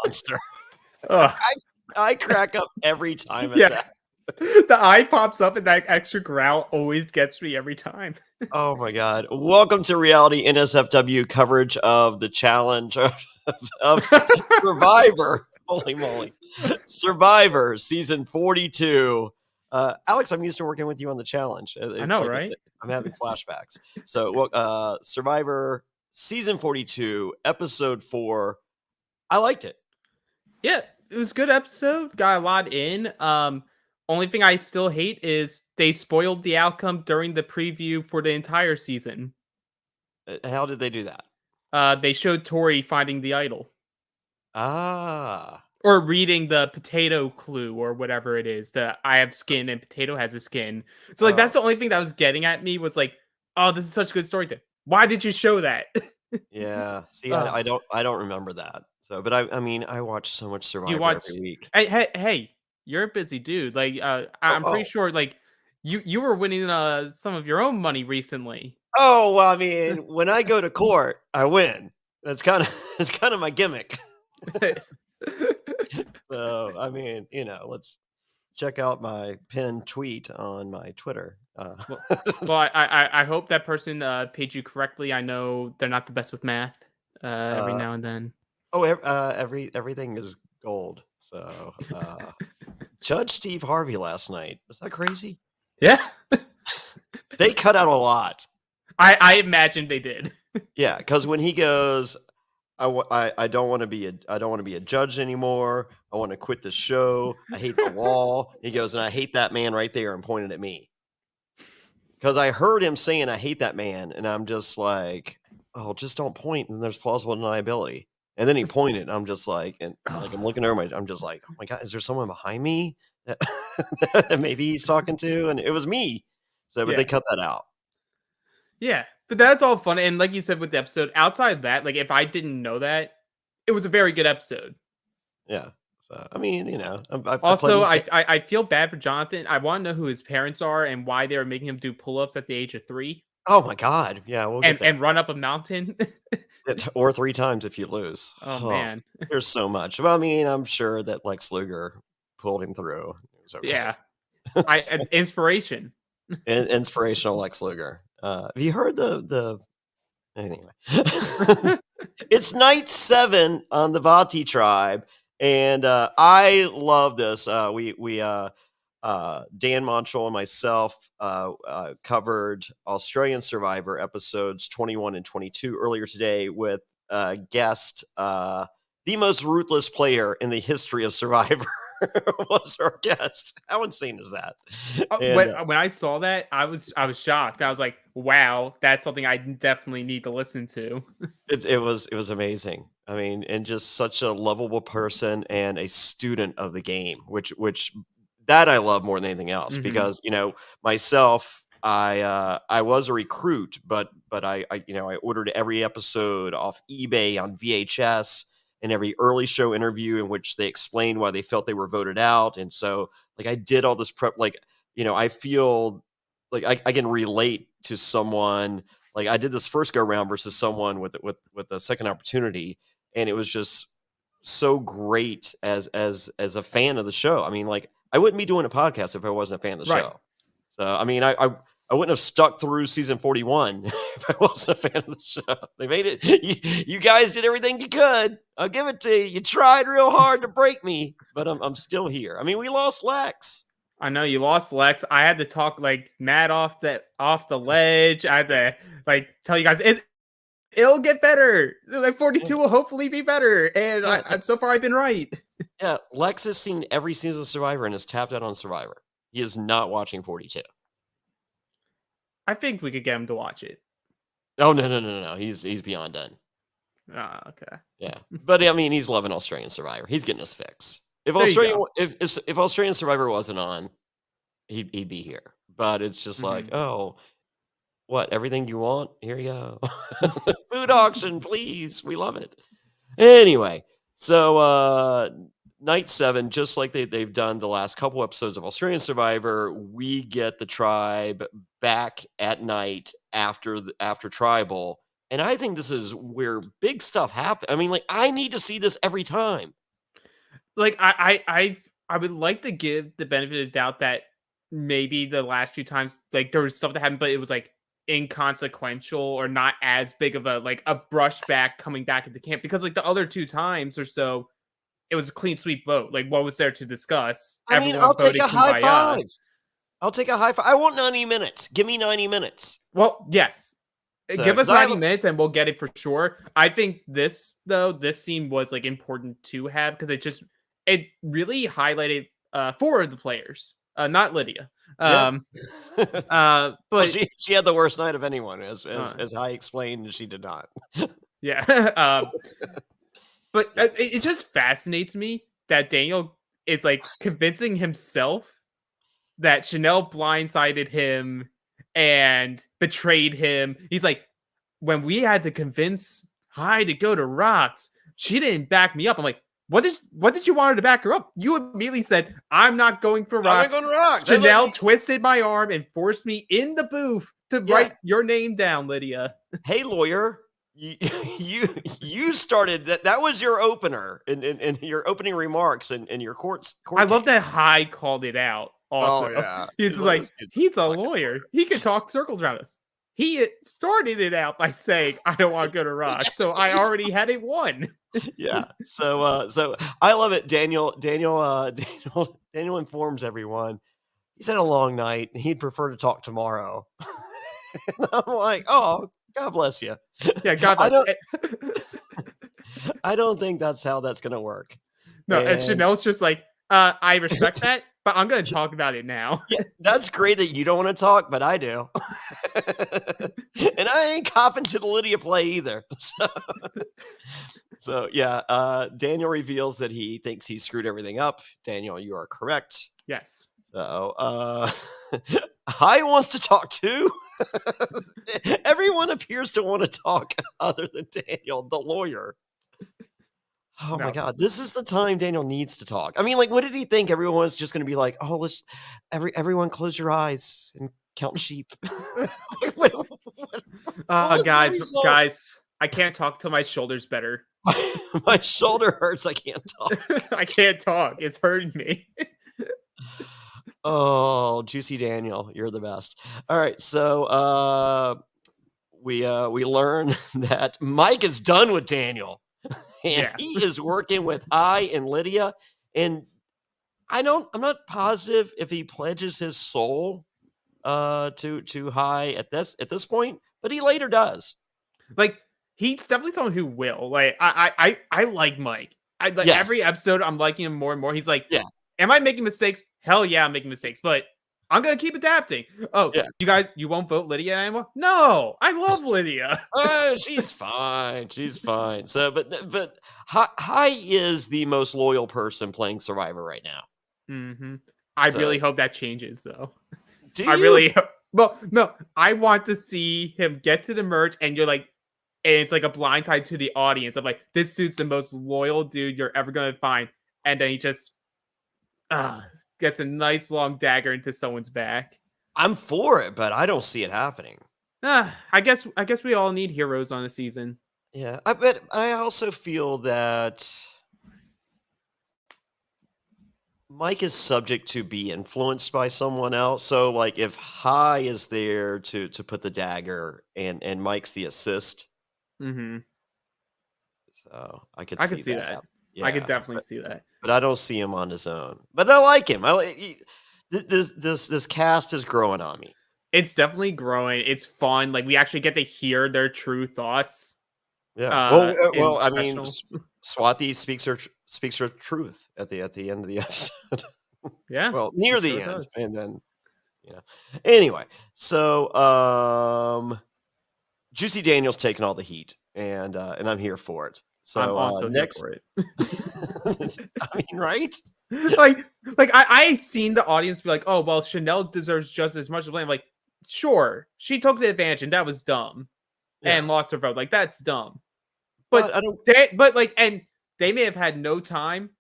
monster. Ugh. I crack up every time at Yeah. that. The eye pops up and that extra growl always gets me every time. Oh my God. Welcome to Reality NSFW coverage of the challenge of Survivor. Holy moly. Survivor season 42. Alex, I'm used to working with you on the challenge. I know, right? I'm having flashbacks. So, Survivor season 42, episode 4. I liked it. Yeah, it was a good episode. Got a lot in. Only thing I still hate is they spoiled the outcome during the preview for the entire season. How did they do that? They showed Tori finding the idol. Ah. Or reading the potato clue or whatever it is. The I have skin and potato has a skin. So like that's the only thing that was getting at me was like, oh, this is such a good story. Why did you show that? Yeah. See, I don't remember that. So, but I mean, I watch so much Survivor every week. Hey, you're a busy dude. Like, I'm pretty sure like you were winning some of your own money recently. Oh, well, I mean, when I go to court, I win. That's kind of my gimmick. So, I mean, let's check out my pinned tweet on my Twitter. Well, I hope that person paid you correctly. I know they're not the best with math. Every now and then. Oh, everything is gold. So, Judge Steve Harvey last night. Is that crazy? Yeah. They cut out a lot. I imagine they did. Yeah, because when he goes, I don't want to be a judge anymore. I want to quit the show. I hate the law. He goes, and I hate that man right there, and pointed at me. Because I heard him saying, I hate that man. And I'm just like, oh, just don't point. And there's plausible deniability. And then he pointed. And I'm just like, I'm looking over I'm just like, oh my God, is there someone behind me that maybe he's talking to? And it was me. So, but they cut that out. Yeah, but that's all fun. And like you said with the episode, outside of that, like if I didn't know that, it was a very good episode. Yeah. So, I mean, I feel bad for Jonathan. I want to know who his parents are and why they were making him do pull-ups at the age of 3. Oh my God. Yeah, we'll get there. And run up a mountain. Or 3 times if you lose. Oh man. There's so much. Well, I mean, I'm sure that Lex Luger pulled him through. It was okay. Yeah. Inspiration. Inspirational Lex Luger. Have you heard the anyway? It's night 7 on the Vati tribe. And I love this. We Dan Montrell and myself covered Australian Survivor episodes 21 and 22 earlier today with guest, the most ruthless player in the history of Survivor was our guest. How insane is that? When I saw that, I was shocked. I was like, wow, that's something I definitely need to listen to. It was amazing. I mean, and just such a lovable person and a student of the game, which that I love more than anything else. Because myself, I was a recruit, but I ordered every episode off eBay on VHS, and every early show interview in which they explained why they felt they were voted out. And so like I did all this prep, I feel like I can relate to someone. Like I did this first go round versus someone with a second opportunity. And it was just so great as a fan of the show. I mean, like I wouldn't be doing a podcast if I wasn't a fan of the show. So, I mean, I wouldn't have stuck through season 41 if I wasn't a fan of the show. They made it. You guys did everything you could. I'll give it to you. You tried real hard to break me, but I'm still here. I mean, we lost Lex. I know you lost Lex. I had to talk like Matt off the ledge. I had to like tell you guys it'll get better. Like 42 will hopefully be better. And so far I've been right. Yeah, Lex has seen every season of Survivor and has tapped out on Survivor. He is not watching 42. I think we could get him to watch it. Oh no. He's beyond done. Okay. Yeah, but I mean, he's loving Australian Survivor. He's getting his fix. If Australian Survivor wasn't on, he'd be here. But it's just like, oh, what? Everything you want? Here you go. Food auction, please. We love it. Anyway, so night 7, just like they've done the last couple episodes of Australian Survivor, we get the tribe back at night after Tribal. And I think this is where big stuff happens. I mean, like, I need to see this every time. like I would like to give the benefit of the doubt that maybe the last few times like there was stuff that happened, but it was like inconsequential or not as big of a like a brushback coming back into camp because like the other two times or so it was a clean sweep vote. Like what was there to discuss? I mean, Everyone I'll take voted a high kumbaya. five. I'll take a high five. I want 90 minutes. Give me 90 minutes. Well, yes. So, Give us because I have 90 minutes and we'll get it for sure. I think this scene was like important to have because it really highlighted four of the players, not Lydia. yeah. But Well, she had the worst night of anyone, as I explained, and she did not. Yeah. But it just fascinates me that Daniel is like convincing himself that Chanel blindsided him and betrayed him. He's like, when we had to convince Hai to go to Rocks, she didn't back me up. I'm like, what did you want her to back her up? You immediately said, I'm not going for Rocks. I'm not going to Rocks. Chanel twisted my arm and forced me in the booth to write your name down, Lydia. Hey, lawyer. You started that. That was your opener in your opening remarks in your court I love case. that Hai called it out. Also, oh yeah, he's like, he's a lawyer. He can talk circles around us. He started it out by saying, "I don't want to go to Rock," so I already had it won. Yeah. So I love it. Daniel informs everyone he's had a long night and he'd prefer to talk tomorrow. And I'm like, oh, God bless you. Yeah, God. I don't think that's how that's gonna work. No, and Chanel's just like, I respect that, but I'm gonna talk about it now. Yeah, that's great that you don't want to talk, but I do. And I ain't copping to the Lydia play either. So yeah, Daniel reveals that he thinks he screwed everything up. Daniel, you are correct. Yes. So Hai wants to talk too. Everyone appears to want to talk other than Daniel, the lawyer. Oh my God, this is the time Daniel needs to talk. I mean, like, what did he think? Everyone's just going to be like, oh, everyone close your eyes and count sheep. Guys, I can't talk till my shoulder's better. My shoulder hurts. I can't talk. I can't talk. It's hurting me. Oh, Juicy Daniel, you're the best. All right, so we learn that Mike is done with Daniel. And he is working with Hai and Lydia. And I'm not positive if he pledges his soul to Hai at this point, but he later does. Like, he's definitely someone who will. Like, I like Mike. Every episode I'm liking him more and more. He's like, am I making mistakes? Hell yeah, I'm making mistakes, but I'm gonna keep adapting. Oh, you won't vote Lydia anymore? No, I love Lydia. Oh, she's fine. She's fine. So, but Hai is the most loyal person playing Survivor right now. Mm-hmm. I really hope that changes, though. Do I you? really well, no. I want to see him get to the merge, and you're like, and it's like a blindside to the audience of like, this dude's the most loyal dude you're ever gonna find, and then he just gets a nice long dagger into someone's back. I'm for it, but I don't see it happening. I guess we all need heroes on a season. Yeah, but I also feel that Mike is subject to be influenced by someone else. So, like, if Hai is there to put the dagger and Mike's the assist, mm-hmm. So I could see that. Yeah, I could definitely see that. But I don't see him on his own. But I like him. This cast is growing on me. It's definitely growing. It's fun. Like, we actually get to hear their true thoughts. Yeah. Well, I mean, Swati speaks her truth at the end of the episode. Yeah. Well, near the end, and then Anyway, so Juicy Daniel's taking all the heat, and I'm here for it. So I'm also next for it. I mean, right? Like I seen the audience be like, "Oh, well, Chanel deserves just as much blame." Like, sure, she took the advantage, and that was dumb, and lost her vote. Like, that's dumb. But I don't. And they may have had no time.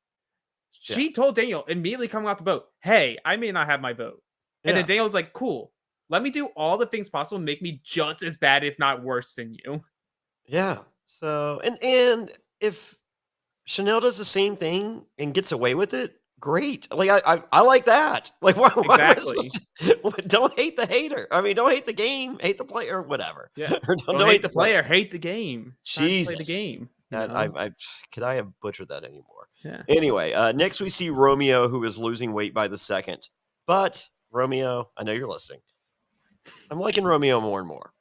She told Daniel immediately coming off the boat, "Hey, I may not have my vote," and then Daniel's like, "Cool, let me do all the things possible and make me just as bad, if not worse, than you." Yeah. So and if Chanel does the same thing and gets away with it, great. Like I like that. Like why am I Exactly. supposed to don't hate the hater? I mean, don't hate the game, hate the player, whatever. Yeah. Or Don't don't hate hate the the player. player, hate the game. It's time to play the Jesus. game, you That know? I could I have butchered that anymore. Yeah. Anyway, next we see Romeo, who is losing weight by the second. But Romeo, I know you're listening. I'm liking Romeo more and more.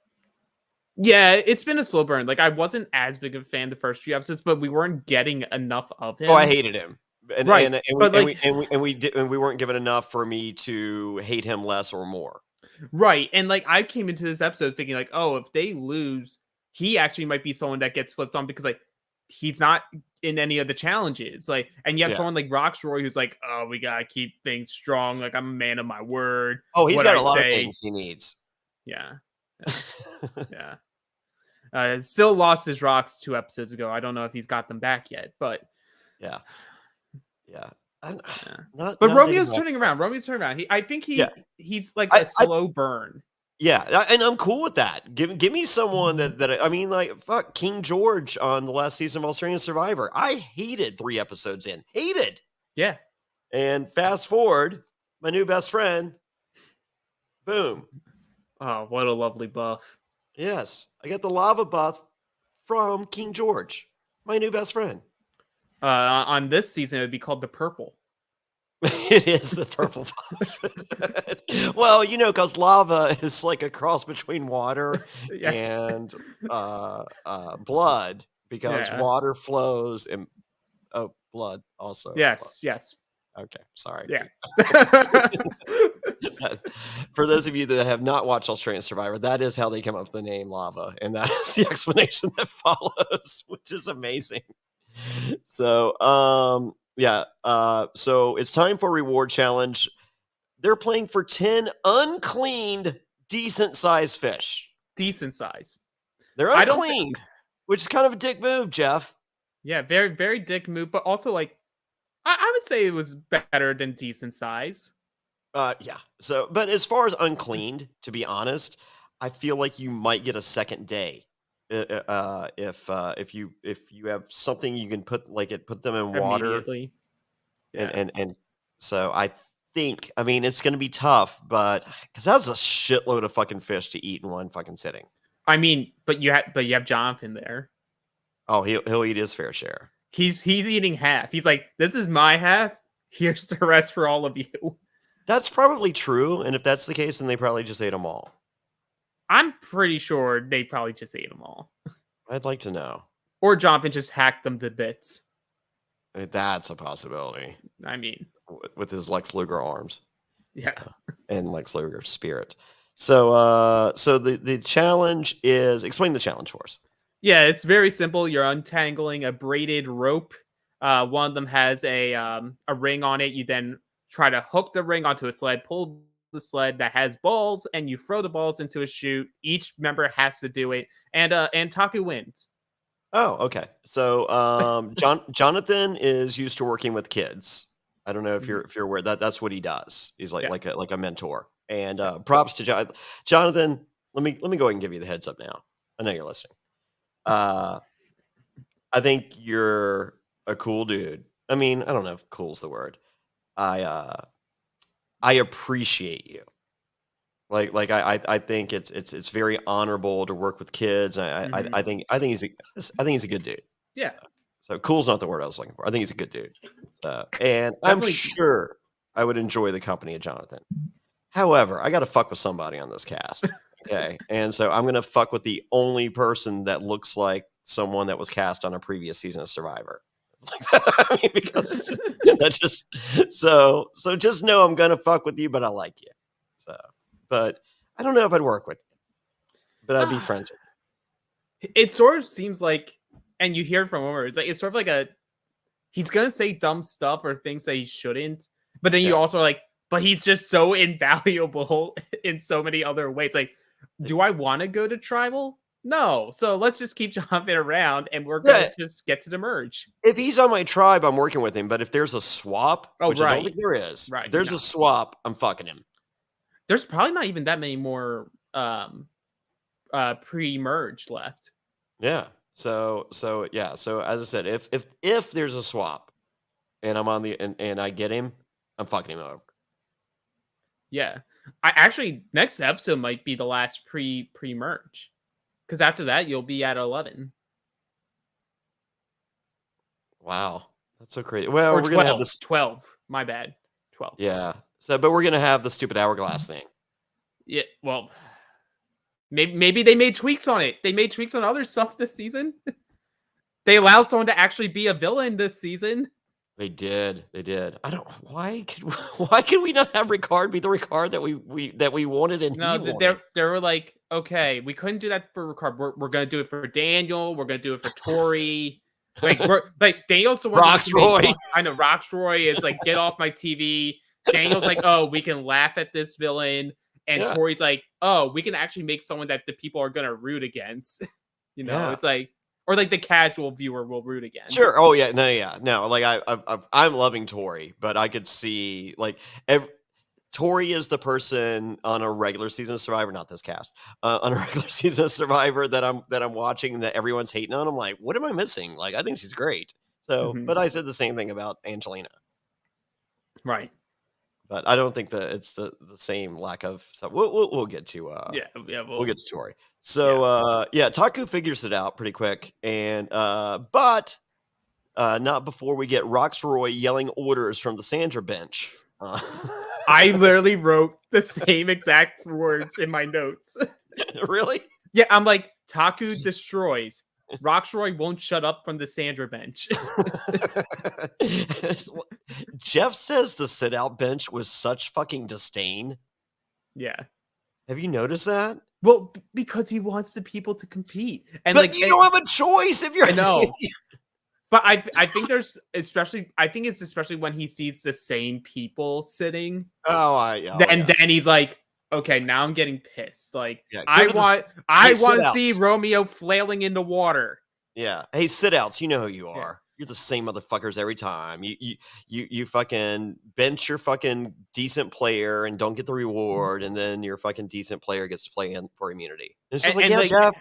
Yeah, it's been a slow burn. Like, I wasn't as big of a fan the first few episodes, but we weren't getting enough of Oh, I him. hated him. And Right. But, like, we weren't given enough for me to hate him less or more. right. And, like, I came into this episode thinking, like, oh, if they lose, he actually might be someone that gets flipped on because, like, he's not in any of the challenges. Like, and you have Yeah. someone like Roxroy who's like, oh, we gotta keep things strong. Like, I'm a man of my word. Oh, he's What got I a lot of say. things he needs. Yeah. Yeah. Still lost his rocks 2 episodes ago. I don't know if he's got them back yet, but Yeah. Yeah. but Not Romeo's digging turning around. Romeo's turning around. I think Yeah. he's like I a slow burn. Yeah, and I'm cool with that. Give me someone that I mean, like, fuck King George on the last season of Australian Survivor. I hated 3 episodes in. Hated. Yeah. And fast forward, my new best friend, boom. Oh, what a lovely buff. Yes, I got the lava buff from King George, my new best friend. On this season, it would be called the purple. It is the purple buff. Well, you know, because lava is like a cross between water Yeah. and blood, because Yeah. water flows and blood also. Yes. flows. Yes. Okay, sorry. Yeah. For those of you that have not watched Australian Survivor, that is how they come up with the name lava, and that is the explanation that follows, which is amazing. So, yeah. So it's time for reward challenge. They're playing for 10 uncleaned, decent sized fish. Decent size. They're uncleaned, which is kind of a dick move, Jeff. Yeah, very, very dick move, but also like I would say it was better than decent size. Yeah. So, but as far as uncleaned, to be honest, I feel like you might get a second day if you have something you can put them in water. Yeah. And so I think, I mean, it's going to be tough, but because that's a shitload of fucking fish to eat in one fucking sitting. I mean, but you have Jonathan there. Oh, he'll eat his fair share. He's eating half. He's like, this is my half. Here's the rest for all of you. That's probably true. And if that's the case, then they probably just ate them all. I'm pretty sure they probably just ate them all. I'd like to know. Or Jonathan just hacked them to bits. That's a possibility. I mean, with his Lex Luger arms. Yeah. And Lex Luger spirit. So the challenge is, explain the challenge for us. Yeah, it's very simple. You're untangling a braided rope. One of them has a ring on it. You then try to hook the ring onto a sled, pull the sled that has balls, and you throw the balls into a chute. Each member has to do it, and Taku wins. Oh, okay. So Jonathan is used to working with kids. I don't know if you're aware that's what he does. He's like a mentor. And props to Jonathan. Let me go ahead and give you the heads up now. I know you're listening. I think you're a cool dude. I mean, I don't know if cool's the word. I appreciate you. I think it's very honorable to work with kids. I think he's a good dude. Yeah. So cool's not the word I was looking for. I think he's a good dude. And I'm sure I would enjoy the company of Jonathan. However, I got to fuck with somebody on this cast. Okay. And so I'm going to fuck with the only person that looks like someone that was cast on a previous season of Survivor. I mean, because that's just so just know I'm going to fuck with you, but I like you. So, but I don't know if I'd work with you, but I'd be friends with you. It sort of seems like, and you hear from Homer, it's sort of like he's going to say dumb stuff or things that he shouldn't, but then you also are like, but he's just so invaluable in so many other ways. Like, do I want to go to tribal? No. So let's just keep Jonathan around and we're going to just get to the merge. If he's on my tribe, I'm working with him. But if there's a swap, which I don't think there is, right, there's a swap, I'm fucking him. There's probably not even that many more pre-merge left. Yeah. So yeah. So as I said, if there's a swap and I'm on the and I get him, I'm fucking him over. Yeah. I actually next episode might be the last pre-merge. Because after that you'll be at 11. Wow, that's so crazy. Well, Or we're gonna have 12. this. 12. My bad. 12. Yeah. So, but we're gonna have the stupid hourglass thing. Yeah, well, maybe they made tweaks on it. They made tweaks on other stuff this season. They allowed someone to actually be a villain this season. They did. They did. I don't. Why could we not have Ricard be the Ricard that we wanted and No, he wanted? they were like, okay, we couldn't do that for Ricard. We're gonna do it for Daniel. We're gonna do it for Tori. Like we're like Daniel's the one. Roxroy. I know Roxroy is like, get off my TV. Daniel's like, oh, we can laugh at this villain, and Yeah. Tori's like, oh, we can actually make someone that the people are gonna root against. Yeah. It's like, or like the casual viewer will root against. Sure. Oh yeah. No. Yeah. No. Like I'm loving Tori, but I could see like Tori is the person on a regular season of Survivor, not this cast, on a regular season of Survivor that I'm watching that everyone's hating on. I'm like, what am I missing? Like, I think she's great. So, but I said the same thing about Angelina. Right. But I don't think that it's the same lack of stuff. We'll get to we'll get to Tori. So Taku figures it out pretty quick, and but not before we get Roxroy yelling orders from the Sandra bench. I literally wrote the same exact words in my notes. Really? Yeah, I'm like, Taku destroys. Roxroy won't shut up from the Sandra bench. Jeff says the sit-out bench was such fucking disdain. Yeah. Have you noticed that? Well, because he wants the people to compete. And but you don't have a choice if you're... I know. But I think there's it's especially when he sees the same people sitting. Then he's like, okay, now I'm getting pissed. Like, I want to see Romeo flailing in the water. Yeah. Hey, sit-outs, you know who you are. Yeah. You're the same motherfuckers every time. You fucking bench your fucking decent player and don't get the reward, and then your fucking decent player gets to play in for immunity. It's just Jeff. Well,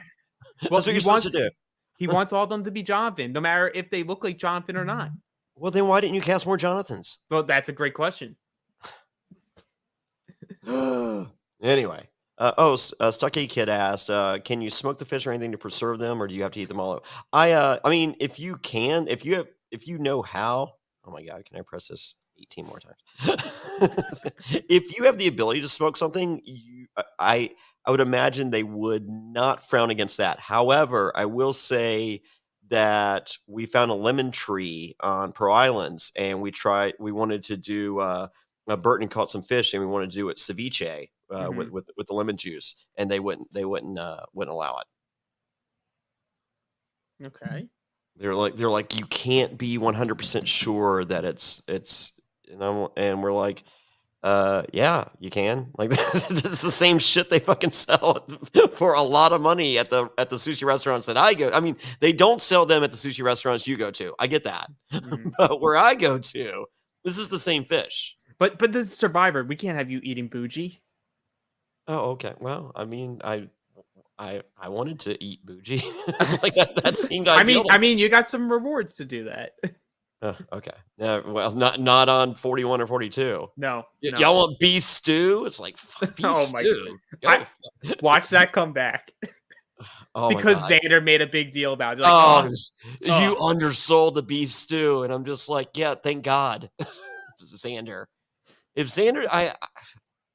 that's what you're supposed to do. He wants all of them to be Jonathan, no matter if they look like Jonathan or not. Well, then why didn't you cast more Jonathans? Well, that's a great question. Anyway. Stucky Kid asked, can you smoke the fish or anything to preserve them, or do you have to eat them all? I mean, if you know how, oh my God, can I press this 18 more times? If you have the ability to smoke something, I would imagine they would not frown against that. However, I will say that we found a lemon tree on Pearl Islands, and we wanted to do, Burton caught some fish, and we wanted to do it ceviche. With the lemon juice, and they wouldn't allow it. Okay. They're like you can't be 100% sure that it's and we're like, yeah, you can. Like, it's the same shit they fucking sell for a lot of money at the sushi restaurants that I go. I mean, they don't sell them at the sushi restaurants you go to. I get that, but where I go to, this is the same fish. But this is Survivor. We can't have you eating bougie. Oh, okay. Well, I mean, I wanted to eat bougie. Like that seemed ideal. I mean, you got some rewards to do that. Okay. Yeah. Well, not on 41 or 42. No. Y'all want beef stew? It's like fuck beef stew. Watch that come back. Oh, because Xander made a big deal about it. Like, you undersold the beef stew, and I'm just like, yeah, thank God, Xander. If Xander,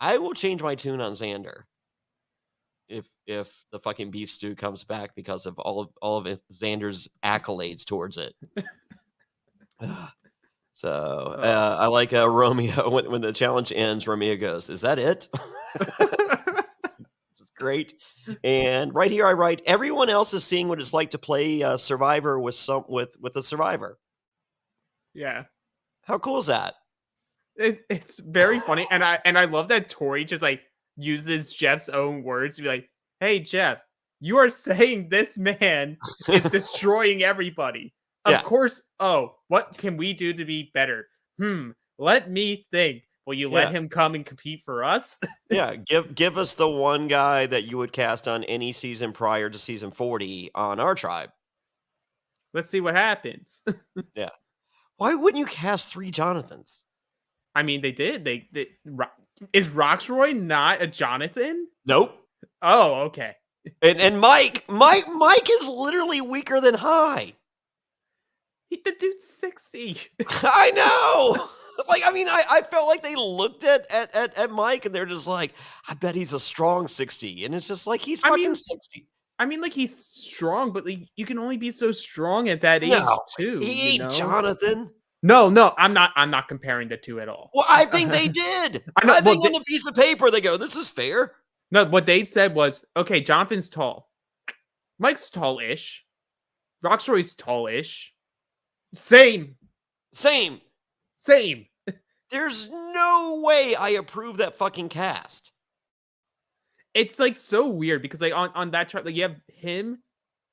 I will change my tune on Xander if the fucking beef stew comes back because of all of Xander's accolades towards it. So I like Romeo when the challenge ends. Romeo goes, "Is that it?" Which is great. And right here I write, everyone else is seeing what it's like to play Survivor with a Survivor. Yeah. How cool is that? It's very funny, and I love that Tori just like uses Jeff's own words to be like, "Hey Jeff, you are saying this man is destroying everybody. Of course. Oh, what can we do to be better? Let me think. Will you let him come and compete for us?" Yeah, give us the one guy that you would cast on any season prior to season 40 on our tribe. Let's see what happens. Yeah. Why wouldn't you cast 3 Jonathans? I mean, they did. Is Roxroy not a Jonathan? Nope. Oh, okay. And Mike is literally weaker than High. The dude's 60. I know. Like, I mean, I felt like they looked at Mike and they're just like, I bet he's a strong 60. And it's just like, he's fucking 60. I mean, like, he's strong, but like, you can only be so strong at that age, too. He ain't Jonathan. No, I'm not comparing the two at all. Well, I think they did. I think on the piece of paper, they go, this is fair. No, what they said was, okay, Jonathan's tall. Mike's tall-ish. Roxroy's tall-ish. Same. There's no way I approve that fucking cast. It's like so weird because like on that chart, like you have him,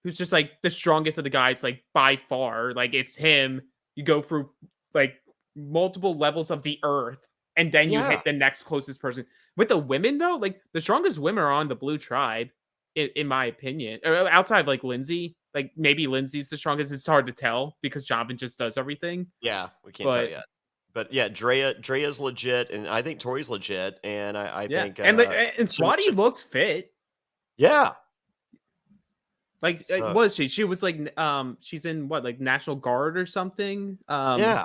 who's just like the strongest of the guys, like by far. Like it's him. You go through like multiple levels of the earth, and then you hit the next closest person. With the women though, like the strongest women are on the Blue Tribe, in my opinion. Outside of like Lindsay, like maybe Lindsay's the strongest. It's hard to tell because Jonathan just does everything. Yeah, we can't tell yet. But yeah, Drea's legit, and I think Tori's legit, and I think and Swati looked fit. Yeah, like was she? She was like she's in what, like National Guard or something. Yeah.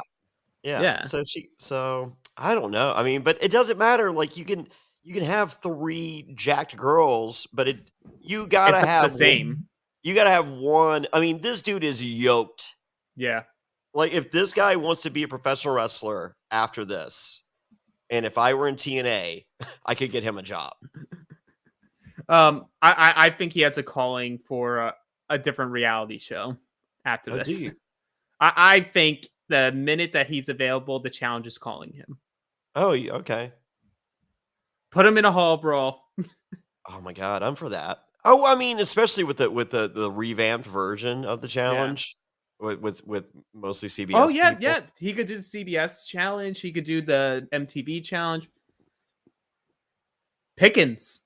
So I don't know. I mean, but it doesn't matter. Like you can have 3 jacked girls, but you gotta have the same. You gotta have one. I mean, this dude is yoked. Yeah. Like, if this guy wants to be a professional wrestler after this, and if I were in TNA, I could get him a job. I think he has a calling for a different reality show after this. Do you? I think the minute that he's available, the challenge is calling him. Oh, okay. Put him in a hall brawl. Oh my God, I'm for that. Oh, I mean, especially with the revamped version of the challenge. Yeah. With mostly CBS. Oh yeah, people. Yeah. He could do the CBS challenge. He could do the MTV challenge. Pickens.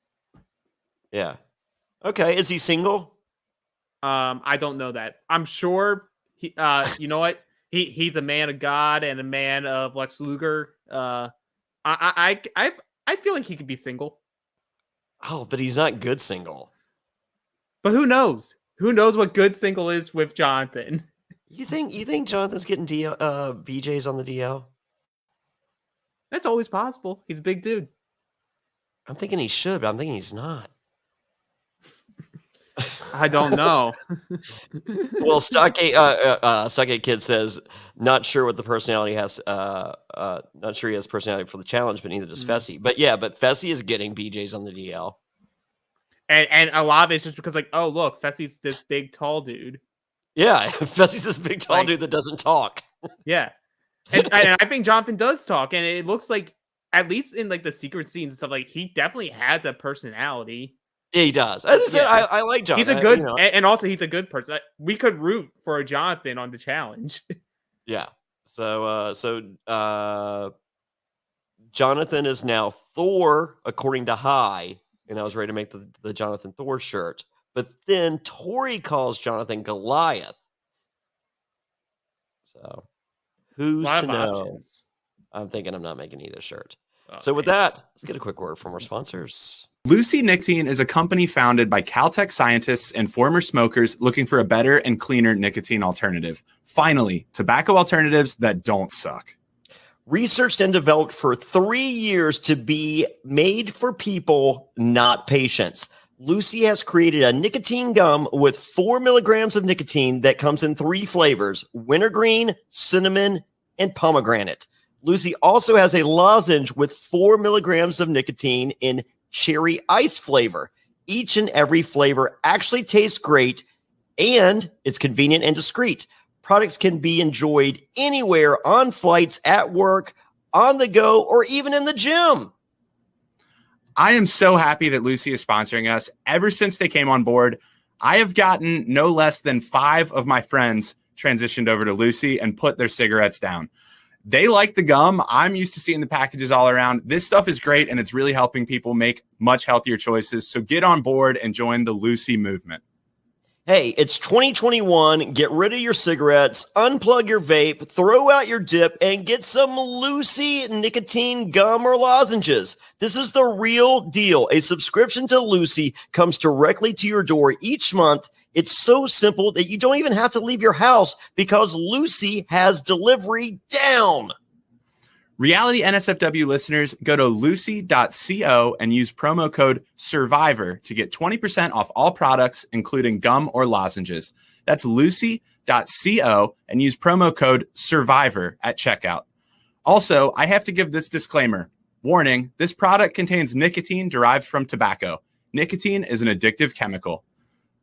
Yeah. Okay. Is he single? I don't know that. I'm sure. He. You know what? He's a man of God and a man of Lex Luger. I feel like he could be single. Oh, but he's not good single. But who knows? Who knows what good single is with Jonathan? You think Jonathan's getting BJ's on the DL? That's always possible. He's a big dude. I'm thinking he should, but I'm thinking he's not. I don't know. Well, Stockgate Kid says, not sure what the personality has. Not sure he has personality for the challenge, but neither does Fessy. But yeah, Fessy is getting BJ's on the DL. And a lot of it's just because, like, oh, look, Fessy's this big, tall dude. Yeah, Fessy's this big, tall dude that doesn't talk. Yeah. And I think Jonathan does talk, and it looks like, at least in, like, the secret scenes and stuff, like, he definitely has a personality. Yeah, he does. As I said, I like Jonathan. He's a good, and also he's a good person. We could root for a Jonathan on the challenge. Yeah. So Jonathan is now Thor, according to High. And I was ready to make the Jonathan Thor shirt. But then Tori calls Jonathan Goliath. So who's to know? Options. I'm thinking I'm not making either shirt. Okay. So with that, let's get a quick word from our sponsors. Lucy Nicotine is a company founded by Caltech scientists and former smokers looking for a better and cleaner nicotine alternative. Finally, tobacco alternatives that don't suck. Researched and developed for 3 years to be made for people, not patients. Lucy has created a nicotine gum with 4 milligrams of nicotine that comes in 3 flavors: wintergreen, cinnamon, and pomegranate. Lucy also has a lozenge with 4 milligrams of nicotine in cherry ice flavor. Each and every flavor actually tastes great, and it's convenient and discreet. Products can be enjoyed anywhere, on flights, at work, on the go, or even in the gym. I am so happy that Lucy is sponsoring us. Ever since they came on board, I have gotten no less than 5 of my friends transitioned over to Lucy and put their cigarettes down. They like the gum. I'm used to seeing the packages all around. This stuff is great, and it's really helping people make much healthier choices. So get on board and join the Lucy movement. Hey, it's 2021. Get rid of your cigarettes, unplug your vape, throw out your dip, and get some Lucy nicotine gum or lozenges. This is the real deal. A subscription to Lucy comes directly to your door each month. It's so simple that you don't even have to leave your house because Lucy has delivery down. Reality NSFW listeners, go to lucy.co and use promo code SURVIVOR to get 20% off all products, including gum or lozenges. That's lucy.co and use promo code SURVIVOR at checkout. Also, I have to give this disclaimer. Warning, this product contains nicotine derived from tobacco. Nicotine is an addictive chemical.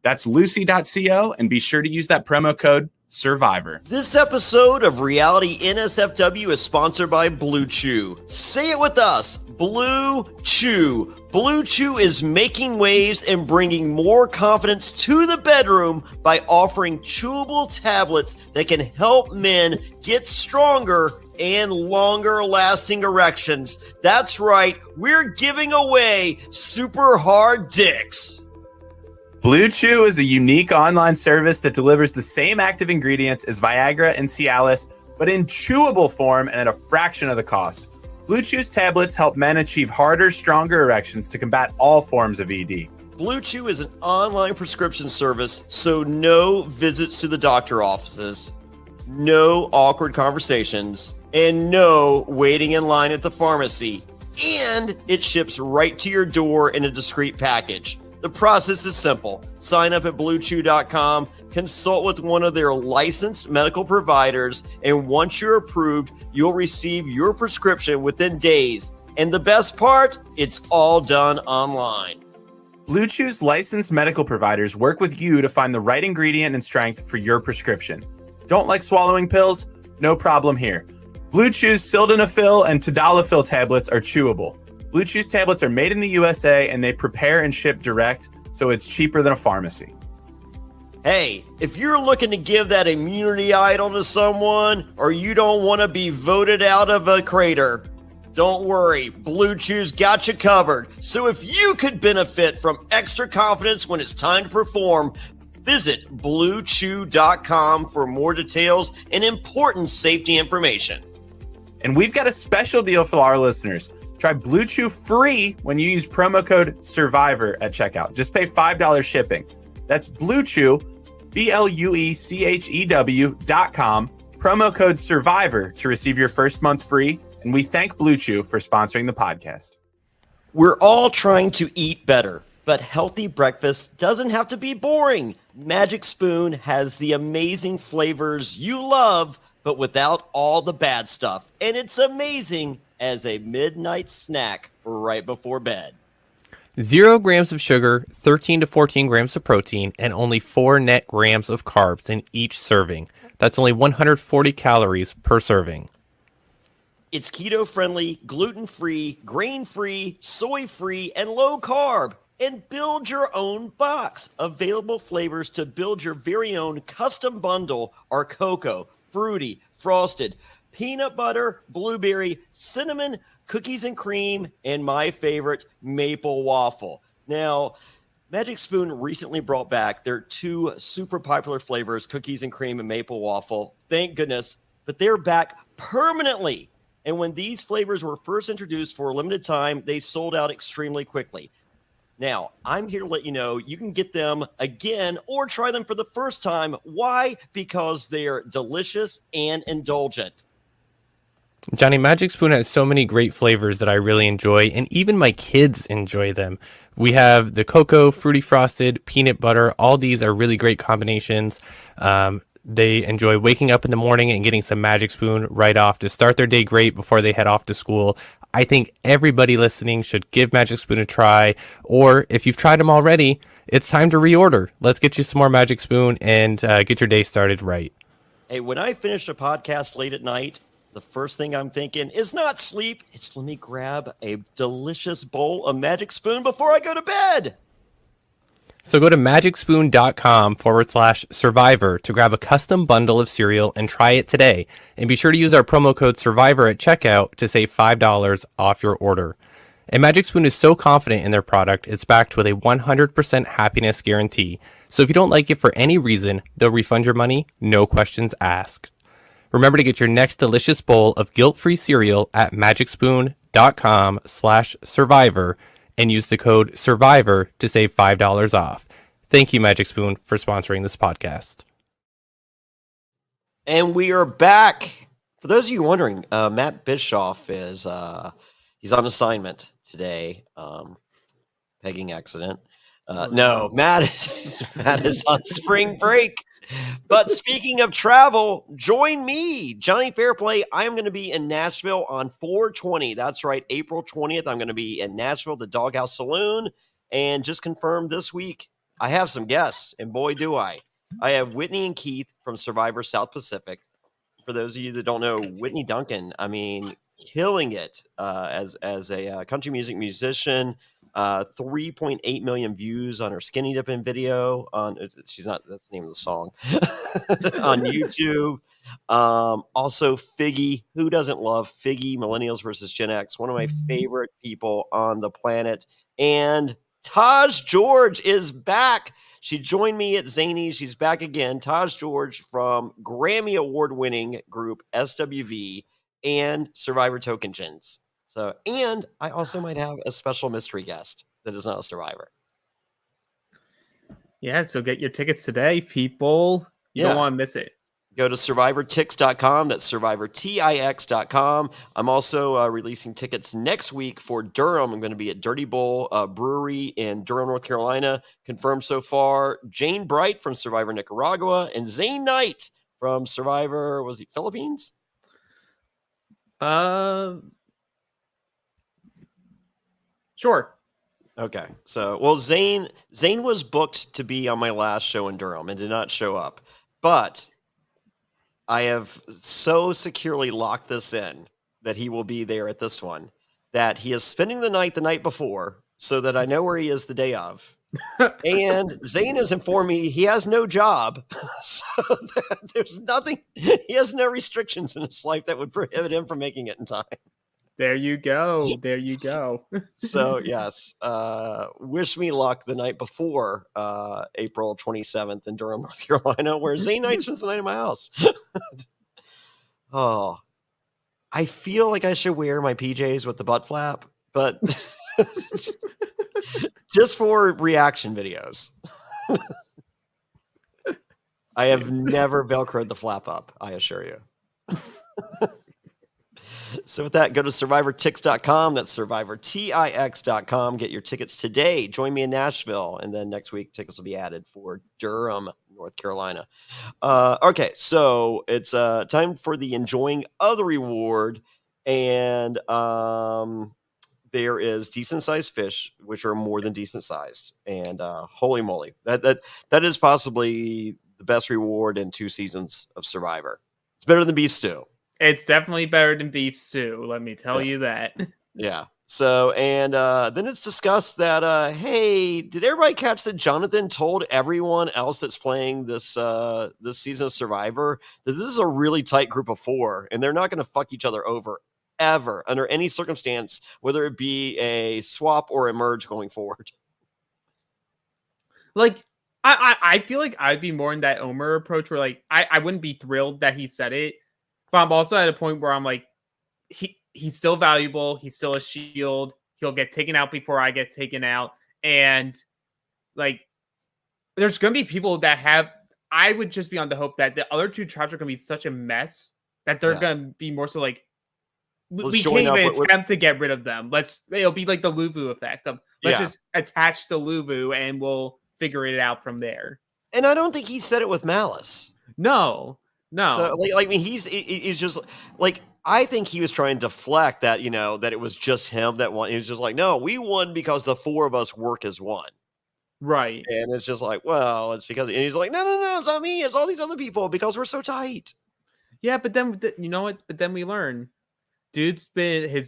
That's lucy.co, and be sure to use that promo code SURVIVOR. This episode of Reality NSFW is sponsored by Blue Chew. Say it with us, Blue Chew. Blue Chew is making waves and bringing more confidence to the bedroom by offering chewable tablets that can help men get stronger and longer-lasting erections. That's right, we're giving away super hard dicks. Blue Chew is a unique online service that delivers the same active ingredients as Viagra and Cialis, but in chewable form and at a fraction of the cost. Blue Chew's tablets help men achieve harder, stronger erections to combat all forms of ED. Blue Chew is an online prescription service, so no visits to the doctor offices, no awkward conversations, and no waiting in line at the pharmacy. And it ships right to your door in a discreet package. The process is simple. Sign up at BlueChew.com, consult with one of their licensed medical providers, and once you're approved, you'll receive your prescription within days. And the best part, it's all done online. Blue Chew's licensed medical providers work with you to find the right ingredient and strength for your prescription. Don't like swallowing pills? No problem here. Blue Chew's sildenafil and tadalafil tablets are chewable. Blue Chew's tablets are made in the USA and they prepare and ship direct, so it's cheaper than a pharmacy. Hey, if you're looking to give that immunity idol to someone, or you don't want to be voted out of a crater, don't worry, Blue Chew's got you covered. So if you could benefit from extra confidence when it's time to perform, visit BlueChew.com for more details and important safety information. And we've got a special deal for our listeners. Try Blue Chew free when you use promo code SURVIVOR at checkout. Just pay $5 shipping. That's Blue Chew, BlueChew.com, promo code SURVIVOR to receive your first month free. And we thank Blue Chew for sponsoring the podcast. We're all trying to eat better, but healthy breakfast doesn't have to be boring. Magic Spoon has the amazing flavors you love, but without all the bad stuff. And it's amazing as a midnight snack right before bed. 0 grams of sugar, 13 to 14 grams of protein, and only 4 net grams of carbs in each serving. That's only 140 calories per serving. It's keto-friendly, gluten-free, grain-free, soy-free, and low-carb. And build your own box. Available flavors to build your very own custom bundle are cocoa, fruity, frosted, peanut butter, blueberry, cinnamon, cookies and cream, and my favorite, maple waffle. Now, Magic Spoon recently brought back their 2 super popular flavors, cookies and cream and maple waffle. Thank goodness, but they're back permanently. And when these flavors were first introduced for a limited time, they sold out extremely quickly. Now, I'm here to let you know you can get them again or try them for the first time. Why? Because they're delicious and indulgent. Johnny, Magic Spoon has so many great flavors that I really enjoy, and even my kids enjoy them. We have the cocoa, fruity frosted, peanut butter. All these are really great combinations. They enjoy waking up in the morning and getting some Magic Spoon right off to start their day great before they head off to school. I think everybody listening should give Magic Spoon a try, or if you've tried them already, it's time to reorder. Let's get you some more Magic Spoon and get your day started right. Hey, when I finish a podcast late at night, the first thing I'm thinking is not sleep. It's let me grab a delicious bowl of Magic Spoon before I go to bed. So go to magicspoon.com/survivor to grab a custom bundle of cereal and try it today. And be sure to use our promo code SURVIVOR at checkout to save $5 off your order. And Magic Spoon is so confident in their product, it's backed with a 100% happiness guarantee. So if you don't like it for any reason, they'll refund your money, no questions asked. Remember to get your next delicious bowl of guilt-free cereal at magicspoon.com/survivor and use the code SURVIVOR to save $5 off. Thank you, Magic Spoon, for sponsoring this podcast. And we are back. For those of you wondering, Matt Bischoff is he's on assignment today. Pegging accident. No, Matt is on spring break. But speaking of travel, join me, Jonny Fairplay. I am going to be in Nashville on 4/20. That's right, April 20th. I'm going to be in Nashville, the Doghouse Saloon. And just confirmed this week, I have some guests, and boy, do I. I have Whitney and Keith from Survivor South Pacific. For those of you that don't know, Whitney Duncan, I mean, killing it as a country music musician. 3.8 million views on her skinny dipping video on that's the name of the song on YouTube. Also Figgy, who doesn't love Figgy? Millennials versus Gen X, one of my favorite people on the planet. And Taj George is back. She joined me at Zanies. She's back again. Taj George from Grammy award-winning group SWV and Survivor Token Gens. So, and I also might have a special mystery guest that is not a survivor. Yeah, so get your tickets today, people. You don't want to miss it. Go to survivortix.com. That's survivortix.com. I'm also releasing tickets next week for Durham. I'm going to be at Dirty Bull Brewery in Durham, North Carolina. Confirmed so far. Jane Bright from Survivor Nicaragua and Zane Knight from Survivor, was he Philippines? Sure. Okay. So, well, Zane was booked to be on my last show in Durham and did not show up. But I have so securely locked this in that he will be there at this one, that he is spending the night before so that I know where he is the day of. And Zane has informed me he has no job, so that there's nothing, he has no restrictions in his life that would prohibit him from making it in time. There you go. There you go. So, yes, wish me luck the night before April 27th in Durham, North Carolina, where Zane Knight spends the night in my house. Oh, I feel like I should wear my PJs with the butt flap, but just for reaction videos. I have never Velcroed the flap up, I assure you. So with that, go to survivortix.com. That's survivortix.com. Get your tickets today. Join me in Nashville. And then next week, tickets will be added for Durham, North Carolina. Okay, so it's time for the Enjoying Other Reward. And there is decent-sized fish, which are more than decent-sized. And holy moly, that is possibly the best reward in 2 seasons of Survivor. It's better than beef stew. It's definitely better than beef stew. Let me tell you that. Yeah. So, and then it's discussed that, hey, did everybody catch that Jonathan told everyone else that's playing this this season of Survivor that this is a really tight group of 4, and they're not going to fuck each other over ever under any circumstance, whether it be a swap or a merge going forward. Like, I feel like I'd be more in that Omer approach where, like, I wouldn't be thrilled that he said it. But I'm also at a point where I'm like, he's still valuable. He's still a shield. He'll get taken out before I get taken out. And like, there's going to be people that I would just be on the hope that the other 2 tribes are going to be such a mess that they're going to be more so like, we can't even attempt to get rid of them. It'll be like the Luvu effect of let's just attach the Luvu and we'll figure it out from there. And I don't think he said it with malice. No. So, like I mean, he's just like, I think he was trying to deflect that, you know, that it was just him that won. He was just like, no, we won because the 4 of us work as one. Right. And it's just like, well, it's because, and he's like, no, it's not me. It's all these other people because we're so tight. Yeah, but then, you know what? But then we learn. His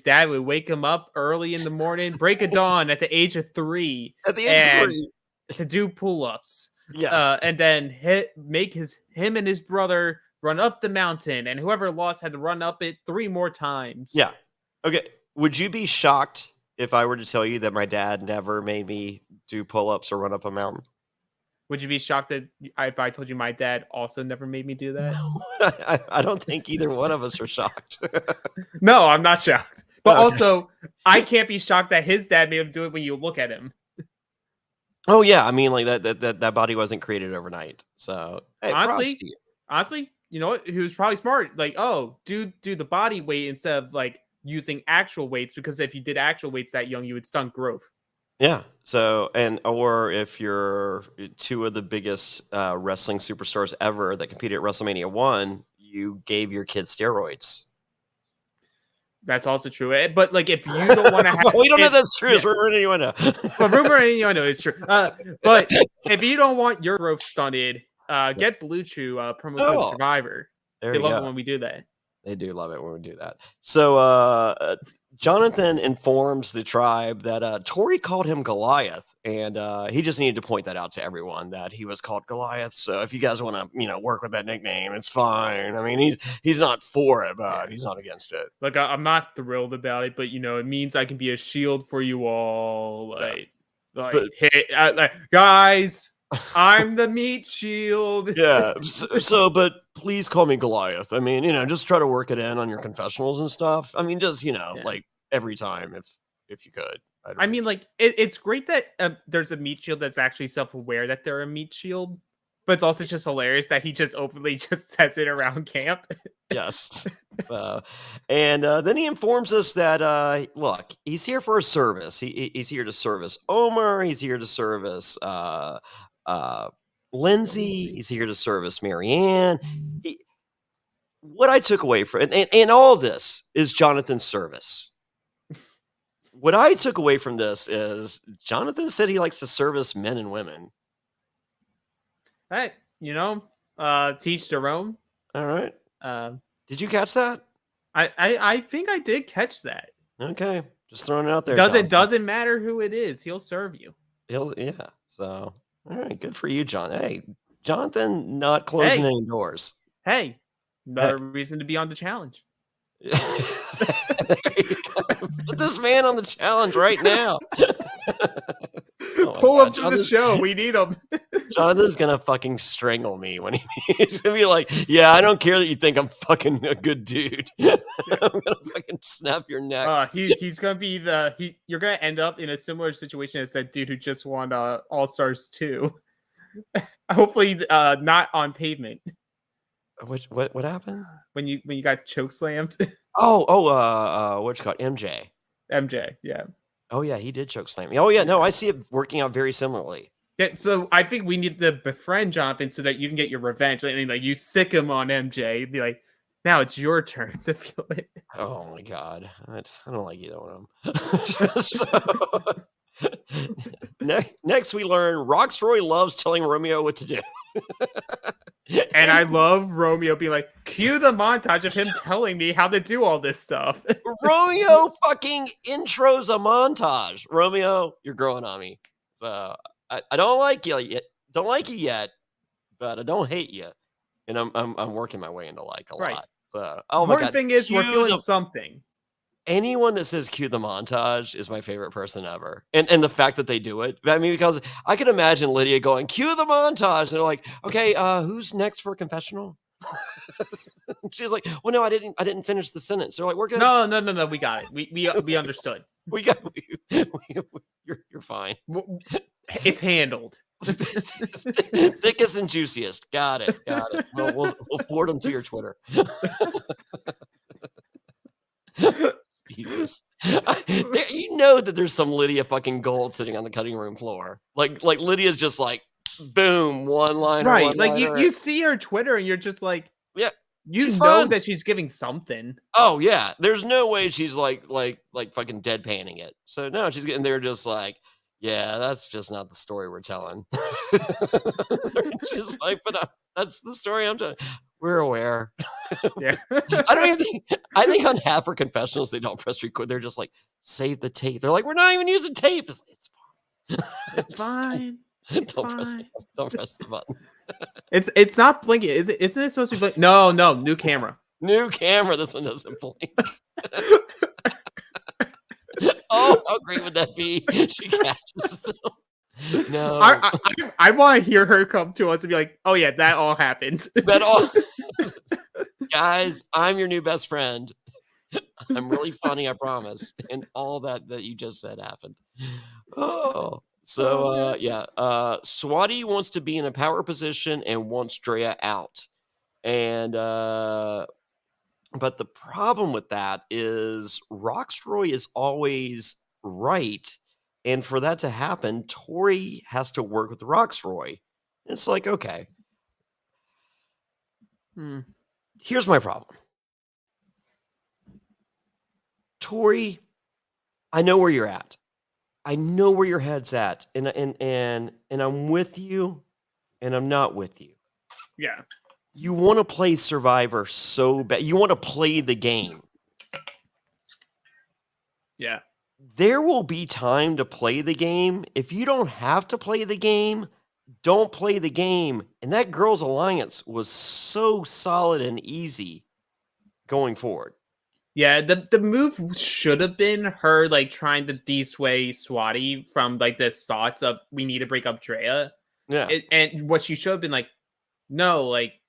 dad would wake him up early in the morning, break of dawn at the age of 3. At the age of 3. To do pull-ups. Yes. And then make him and his brother run up the mountain, and whoever lost had to run up it 3 more times. Yeah. Okay. Would you be shocked if I were to tell you that my dad never made me do pull-ups or run up a mountain? Would you be shocked if I told you my dad also never made me do that? I don't think either one of us are shocked. No, I'm not shocked. But Okay. also, I can't be shocked that his dad made him do it when you look at him. Oh yeah, I mean, like that body wasn't created overnight. So hey, props to you. Honestly, you know what? He was probably smart. Like, oh, do the body weight instead of like using actual weights, because if you did actual weights that young, you would stunt growth. Yeah. So, or if you're two of the biggest wrestling superstars ever that competed at WrestleMania 1, you gave your kid steroids. That's also true. But like, if you don't want to have, we don't know if that's true. It's rumor and innuendo. But rumor and innuendo is true. But if you don't want your growth stunted, get Blue Chew promo code Survivor. They love it when we do that. They do love it when we do that. So Jonathan informs the tribe that Tori called him Goliath, and he just needed to point that out to everyone that he was called Goliath. So if you guys want to, work with that nickname, it's fine. I mean, he's not for it, but he's not against it. Like, I'm not thrilled about it, but it means I can be a shield for you all. Guys, I'm the meat shield. Yeah. But please call me Goliath. I mean, just try to work it in on your confessionals and stuff. I mean, just like every time if you could. I mean, like it's great that there's a meat shield that's actually self-aware that they're a meat shield, but it's also just hilarious that he just openly just says it around camp. Yes. And then he informs us that look, he's here for a service. He's here to service Omer. He's here to service Lindsay. He's here to service Marianne. What I took away from and all of this is Jonathan's service. What I took away from this is Jonathan said he likes to service men and women. Hey, teach their own. All right. Did you catch that? I think I did catch that. Okay, just throwing it out there. Doesn't matter who it is. He'll serve you. Yeah. So, all right, good for you, John. Hey, Jonathan, not closing any doors. Hey, another reason to be on the challenge. Put this man on the challenge right now. Pull him to the show. We need him. Jonathan's gonna fucking strangle me when he's gonna be like, "Yeah, I don't care that you think I'm fucking a good dude. I'm gonna fucking snap your neck." He's gonna be you're gonna end up in a similar situation as that dude who just won All Stars 2. Hopefully, not on pavement. What happened? When you got choke slammed? What's it called? MJ, yeah. Oh yeah, he did choke slam me. Oh yeah, no, I see it working out very similarly. Yeah, so I think we need to befriend Jonathan so that you can get your revenge. And like you sick him on MJ, be like, now it's your turn to feel it. Oh my god, I don't like either one of them. Next, we learn Roxroy loves telling Romeo what to do. And I love Romeo being like, cue the montage of him telling me how to do all this stuff. Romeo fucking intros a montage. Romeo, you're growing on me. I don't like you yet. Don't like you yet, but I don't hate you. And I'm working my way into like a lot. So, oh my god. The thing is, we're feeling something. Anyone that says cue the montage is my favorite person ever. And the fact that they do it. I mean, because I can imagine Lydia going, cue the montage. And they're like, okay, who's next for a confessional? She's like, well, no, I didn't finish the sentence. They're like, we're good. No, we got it. We understood. We got you're fine. It's handled. Thickest and juiciest. Got it. We'll forward them to your Twitter. Jesus. You know that there's some Lydia fucking gold sitting on the cutting room floor. Like Lydia's just like, boom, one line. Right. Like you see her Twitter and you're just like, yeah, you know fun. That she's giving something. Oh yeah. There's no way she's like fucking deadpanning it. So no, she's getting there just like, yeah, that's just not the story we're telling. She's like, but that's the story I'm telling. We're aware. Yeah. I think on half her confessionals, they don't press record. They're just like, save the tape. They're like, we're not even using tape. It's fine. It's fine. Don't press the button. It's not blinking. Isn't it supposed to be blinking? No, new camera. New camera. This one doesn't blink. Oh, how great would that be? She catches them. No, I want to hear her come to us and be like, "Oh yeah, that all happened." that all, guys. I'm your new best friend. I'm really funny, I promise. And all that you just said happened. Oh, so yeah. Swati wants to be in a power position and wants Drea out. And but the problem with that is Roxroy is always right. And for that to happen, Tori has to work with Roxroy. It's like, okay. Here's my problem. Tori, I know where you're at. I know where your head's at. And I'm with you and I'm not with you. Yeah. You want to play Survivor so bad. You want to play the game. Yeah. There will be time to play the game. If you don't have to play the game, don't play the game. And that girls' alliance was so solid and easy going forward. Yeah, the move should have been her like trying to dissuade Swati from like this thoughts of we need to break up Drea. Yeah. And what she should have been like, no, like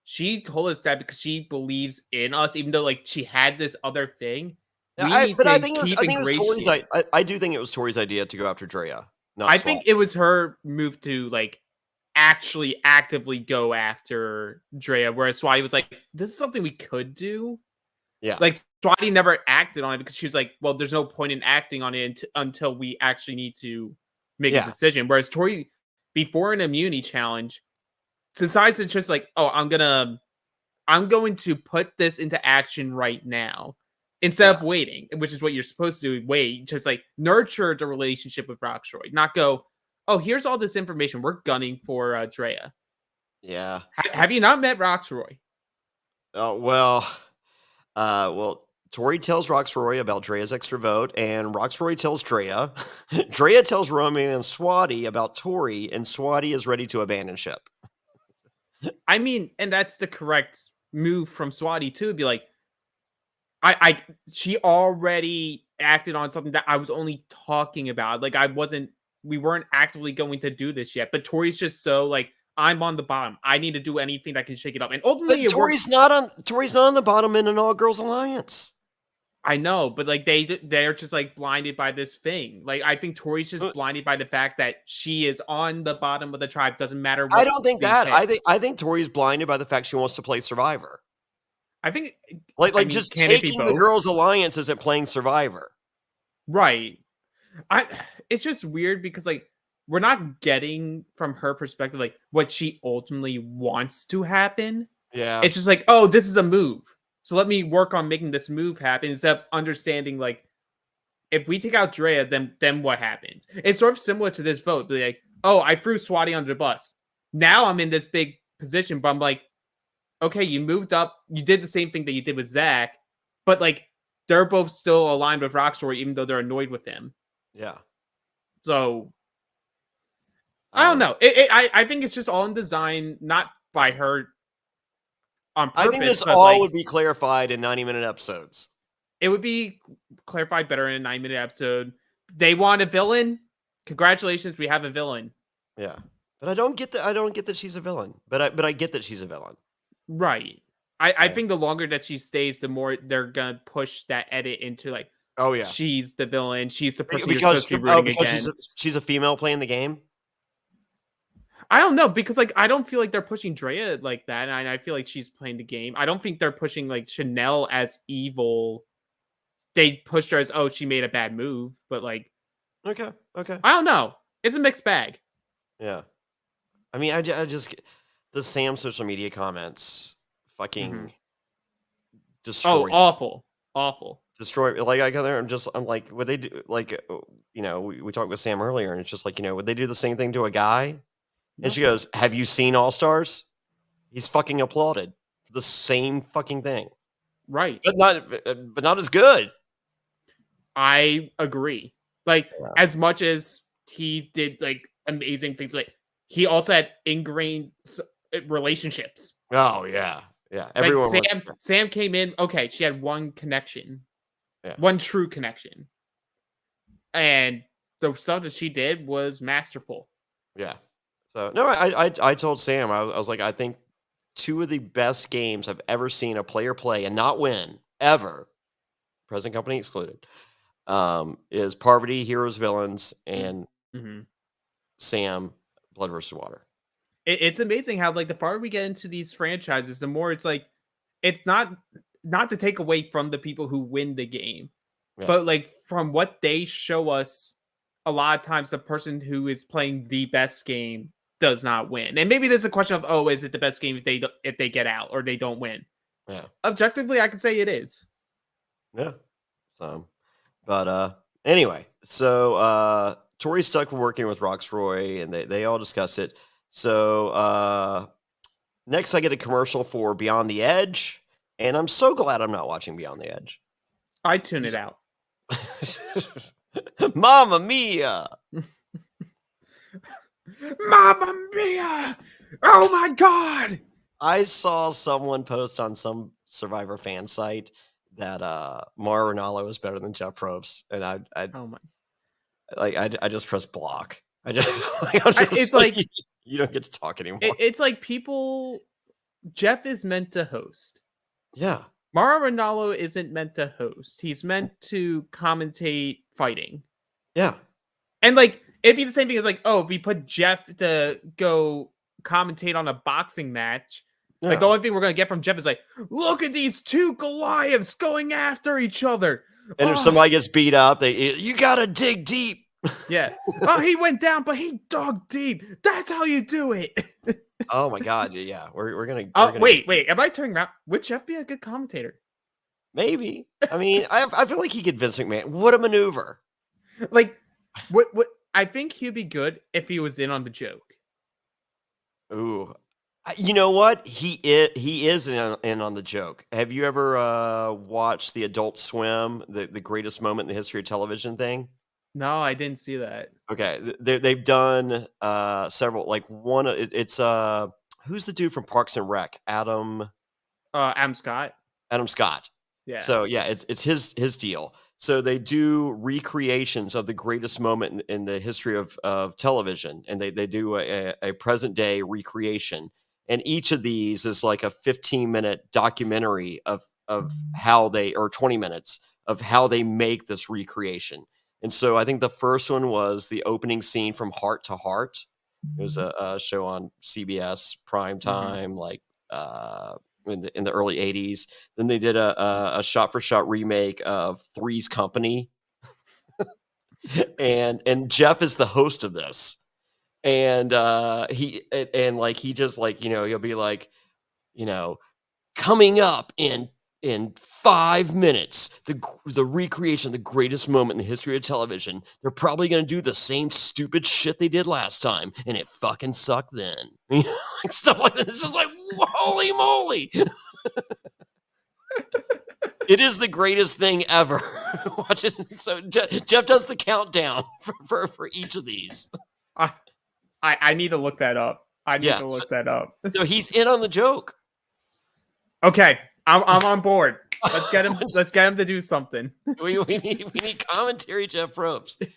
she told us that because she believes in us, even though like she had this other thing. I think it was Tori's. I do think it was Tori's idea to go after Drea. I think it was her move to like actually actively go after Drea, whereas Swati was like, "This is something we could do." Yeah, like Swati never acted on it because she was like, "Well, there's no point in acting on it until we actually need to make a decision." Whereas Tori, before an immunity challenge, decides it's just like, "Oh, I'm going to put this into action right now." Instead of waiting, which is what you're supposed to do, wait, just like nurture the relationship with Roxroy, not go, oh, here's all this information. We're gunning for Drea. Yeah. Have you not met Roxroy? Oh, well, Tori tells Roxroy about Drea's extra vote, and Roxroy tells Drea. Drea tells Romeo and Swati about Tori, and Swati is ready to abandon ship. I mean, and that's the correct move from Swati too. Be like, she already acted on something that I was only talking about. Like we weren't actively going to do this yet. But Tori's just so like, I'm on the bottom. I need to do anything that can shake it up. And ultimately, Tori's not on the bottom in an all girls alliance. I know, but like they're just like blinded by this thing. Like I think Tori's just blinded by the fact that she is on the bottom of the tribe. Doesn't matter what. I don't think that. I think Tori's blinded by the fact she wants to play Survivor. I think just taking the girls' alliance isn't playing Survivor. Right. It's just weird because like we're not getting from her perspective like what she ultimately wants to happen. Yeah. It's just like, oh, this is a move. So let me work on making this move happen instead of understanding like if we take out Drea, then what happens? It's sort of similar to this vote. Be like, oh, I threw Swati under the bus. Now I'm in this big position, but I'm like, okay, you moved up. You did the same thing that you did with Zach, but like they're both still aligned with Roxroy, even though they're annoyed with him. Yeah. So I don't know. I think it's just all in design, not by her on purpose. I think this all would be clarified in 90-minute episodes. It would be clarified better in a 9-minute episode. They want a villain. Congratulations, we have a villain. Yeah, but I don't get that she's a villain. But I get that she's a villain. Right. I think the longer that she stays, the more they're gonna push that edit into like, oh yeah, she's the villain. She's the person because against. She's a female playing the game. I don't know because like I don't feel like they're pushing Drea like that, and I feel like she's playing the game. I don't think they're pushing like Chanel as evil. They pushed her as she made a bad move, but like okay, I don't know. It's a mixed bag. Yeah, I mean, I just the Sam social media comments fucking destroy. Oh, awful. Destroy. Like I'm like, would they do like we talked with Sam earlier, and it's just like would they do the same thing to a guy? And she goes, "Have you seen All Stars? He's fucking applauded for the same fucking thing, right? But not as good." I agree. Like as much as he did like amazing things, like he also had ingrained relationships. Oh yeah. Everyone. Like Sam came in. Okay, she had one connection, one true connection. and the stuff that she did was masterful. Yeah. So no, I told Sam, I was like, I think two of the best games I've ever seen a player play and not win ever, present company excluded, is Parvati Heroes Villains and Mm-hmm. Sam Blood vs. Water. It's amazing how, like, the farther we get into these franchises, the more it's like, it's not to take away from the people who win the game, Yeah. but like from what they show us, a lot of times the person who is playing the best game does not win. And maybe there's a question of, oh, is it the best game if they get out or they don't win? Yeah. Objectively, I can say it is. Yeah. So, but anyway, so Tori's stuck working with Roxroy, and they all discuss it. So next, I get a commercial for Beyond the Edge, and I'm so glad I'm not watching Beyond the Edge. I tune it out. Mamma mia! Mamma mia! Oh my god! I saw someone post on some Survivor fan site that Mauro Ranallo is better than Jeff Probst, and Oh my! I just press block. I just, It's like you don't get to talk anymore. It's like people. Jeff is meant to host. Yeah. Mauro Ranallo isn't meant to host. He's meant to commentate fighting. Yeah. And like it'd be the same thing as like, oh, if we put Jeff to go commentate on a boxing match, Yeah. like the only thing we're gonna get from Jeff is like, look at these two Goliaths going after each other. And if somebody gets beat up, you gotta dig deep. Yeah. Oh, he went down, but he dug deep. That's how you do it. Oh my god, yeah. We're gonna wait. Am I turning around? Would Jeff be a good commentator? Maybe. I mean, I feel like he could Vince McMahon. What a maneuver. Like, what I think he'd be good if he was in on the joke. Ooh. You know what? He is in on the joke. Have you ever watched the Adult Swim, the greatest moment in the history of television thing? No, I didn't see that. Okay, they've done several. Like one, it's who's the dude from Parks and Rec? Adam Scott. Adam Scott. Yeah. So yeah, it's his deal. So they do recreations of the greatest moment in the history of television, and they do a present day recreation. And each of these is like a 15-minute documentary of how they, or 20 minutes of how they make this recreation. And so I think the first one was the opening scene from Heart to Heart. It was a show on CBS prime time, like in the early 80s. Then they did a shot-for-shot remake of Three's Company. and Jeff is the host of this. And he just like, he'll be like, coming up in 5 minutes, the recreation of the greatest moment in the history of television. They're probably going to do the same stupid shit they did last time, and it fucking sucked then. Like stuff like that. It's just like, holy moly. It is the greatest thing ever. Watch it. So Jeff does the countdown for each of these. I need to look that up. That up. So he's in on the joke. Okay, I'm on board. Let's get him. Let's get him to do something. We need commentary, Jeff Probst.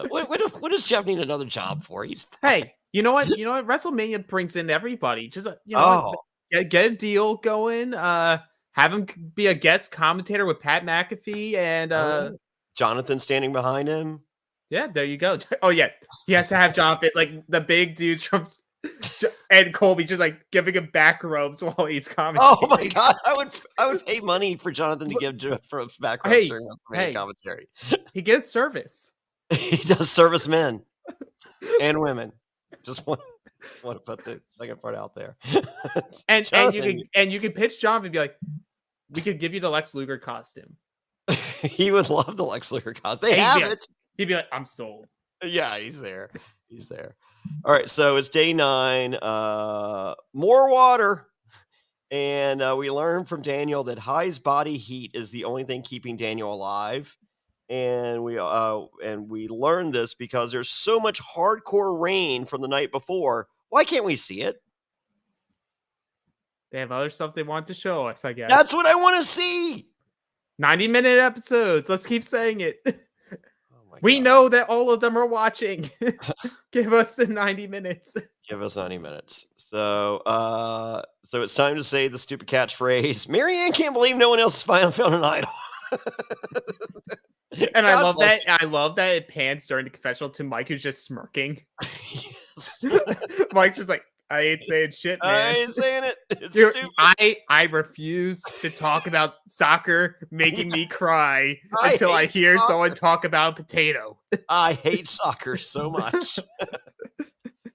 What does Jeff need another job for? Hey, you know what? WrestleMania brings in everybody. Just get a deal going. Have him be a guest commentator with Pat McAfee and Jonathan standing behind him. Yeah, there you go. Oh yeah, he has to have Jonathan, like the big dude from and Colby, just like giving him back rubs while he's commentating. Oh my god, I would pay money for Jonathan to give Jeff Probst back rubs during WrestleMania commentary. He gives service. He does service men and women. Just want to put the second part out there. and you can pitch Jonathan and be like, we could give you the Lex Luger costume. He would love the Lex Luger costume. They have it. He'd be like, I'm sold. Yeah, he's there. He's there. All right, so it's day 9. More water. And we learn from Daniel that High's body heat is the only thing keeping Daniel alive. And we learn this because there's so much hardcore rain from the night before. Why can't we see it? They have other stuff they want to show us, I guess. That's what I want to see. 90-minute episodes. Let's keep saying it. Oh We God. know that all of them are watching. Give us the 90 minutes. Give us 90 minutes. So so it's time to say the stupid catchphrase. Marianne can't believe no one else has finally found an idol. And God I love bless that. I love that it pans during the confessional to Mike, who's just smirking. Yes. Mike's just like, I ain't saying shit, man. I ain't saying it. It's Dude, stupid. I refuse to talk about soccer making me cry I until I hate hear soccer. someone talk about potato. I hate soccer so much.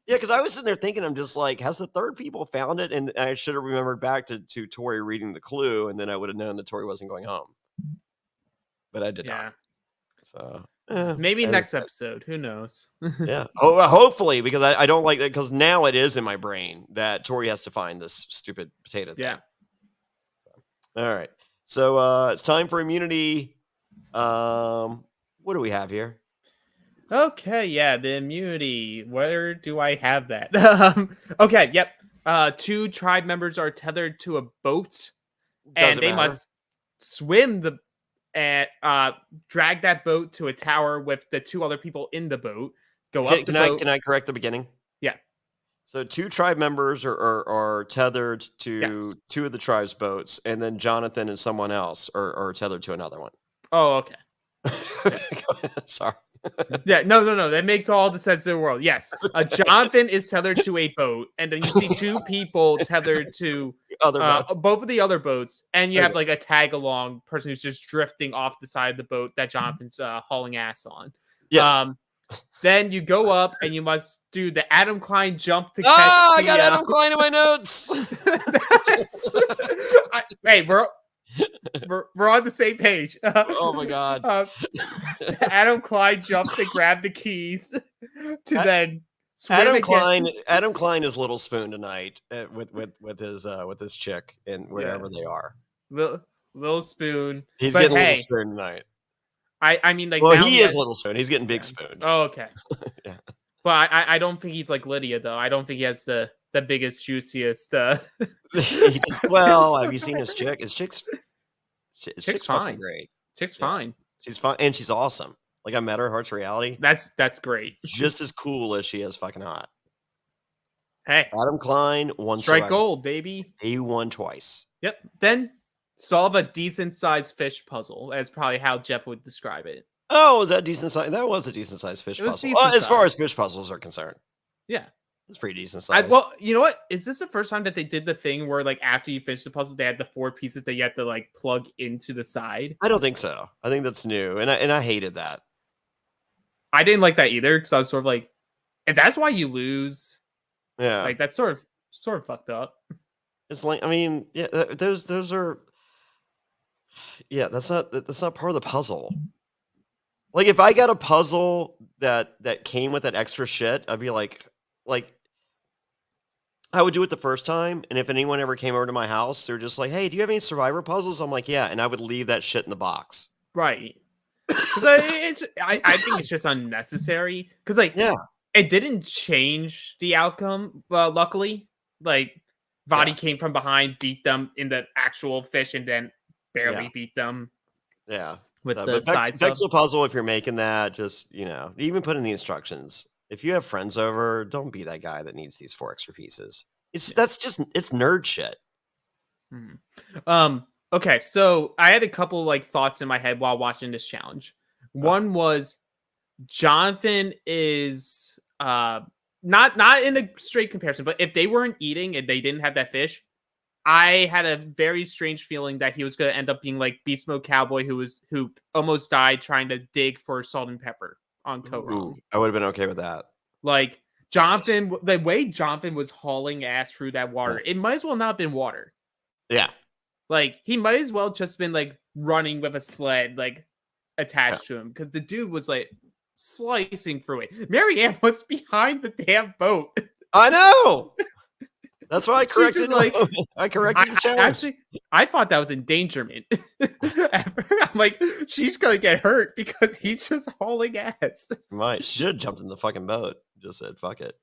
Yeah, because I was sitting there thinking, I'm just like, has the third people found it? And I should have remembered back to Tori reading the clue, and then I would have known that Tori wasn't going home. But I did not. So Maybe as- next episode. Who knows? Yeah. Oh, hopefully, because I don't like that, because now it is in my brain that Tori has to find this stupid potato thing. Yeah. All right. So it's time for immunity. What do we have here? Okay, yeah, the immunity. Where do I have that? Okay, yep. 2 tribe members are tethered to a boat, and Doesn't they matter. must swim and drag that boat to a tower with the 2 other people in the boat. Go up the boat. Can I correct the beginning? Yeah. So 2 tribe members are tethered to Yes. 2 of the tribe's boats, and then Jonathan and someone else are tethered to another one. Oh, okay. Sorry. Yeah, no. That makes all the sense in the world. Yes. Jonathan is tethered to a boat, and then you see 2 people tethered to Other boat. both of the other boats, and you have Okay. like a tag along person who's just drifting off the side of the boat that Jonathan's hauling ass on. Yes. Then you go up and you must do the Adam Klein jump to catch. I got Adam Klein in my notes. Hey, we're on the same page. Oh my God. Adam Klein jumps to grab the keys to then swim Adam again. Klein is Little Spoon tonight with his chick and wherever they are. Little Spoon. He's But getting hey, Little Spoon tonight. I mean, like, Well, now he has- is Little Spoon. He's getting Big Spoon. Oh, okay. Yeah. But I don't think he's like Lydia though. I don't think he has the biggest, juiciest. Well, have you seen his chick? His chick's fucking fine. great. Chick's Yeah. fine. She's fine and she's awesome. Like I met her, Hearts Reality. That's great. Just as cool as she is fucking hot. Hey, Adam Klein won strike Survivor. gold, baby. He won twice. Yep. Then solve a decent sized fish puzzle. That's probably how Jeff would describe it. Oh, was that decent size? That was a decent sized fish It was puzzle. decent As far as size. fish puzzles are concerned, Yeah. it's pretty decent size. Well, you know what? Is this the first time that they did the thing where, like, after you finish the puzzle, they had the 4 pieces that you have to like plug into the side? I don't think so. I think that's new, and I hated that. I didn't like that either because I was sort of like, if that's why you lose, Yeah, like that's sort of fucked up. it's like, I mean, yeah, those are, yeah, that's not part of the puzzle. Like if I got a puzzle that came with that extra shit, I'd be like I would do it the first time, and if anyone ever came over to my house, they're just like, "Hey, do you have any Survivor puzzles?" I'm like, "Yeah," and I would leave that shit in the box. Right. Because I think it's just unnecessary. Because like, Yeah. it didn't change the outcome. Luckily, like Vadi Yeah. came from behind, beat them in the actual fish, and then barely Yeah. beat them Yeah. with So, the but side stuff. Pixel puzzle, if you're making that, just even put in the instructions. If you have friends over, don't be that guy that needs these 4 extra pieces. It's nerd shit. Okay, so I had a couple like thoughts in my head while watching this challenge. One was Jonathan is not in a straight comparison, but if they weren't eating and they didn't have that fish, I had a very strange feeling that he was going to end up being like Beast Mode Cowboy, who almost died trying to dig for salt and pepper on Koron. I would have been okay with that. Like Jonathan, the way Jonathan was hauling ass through that water, it might as well not have been water. Yeah. Like he might as well just been like running with a sled like attached to him because the dude was like slicing through it. Marianne was behind the damn boat. I know. That's why I She's corrected. just like, I corrected the challenge. Actually, I thought that was endangerment. I'm like, she's gonna get hurt because he's just hauling ass. Might should have jumped in the fucking boat. Just said fuck it.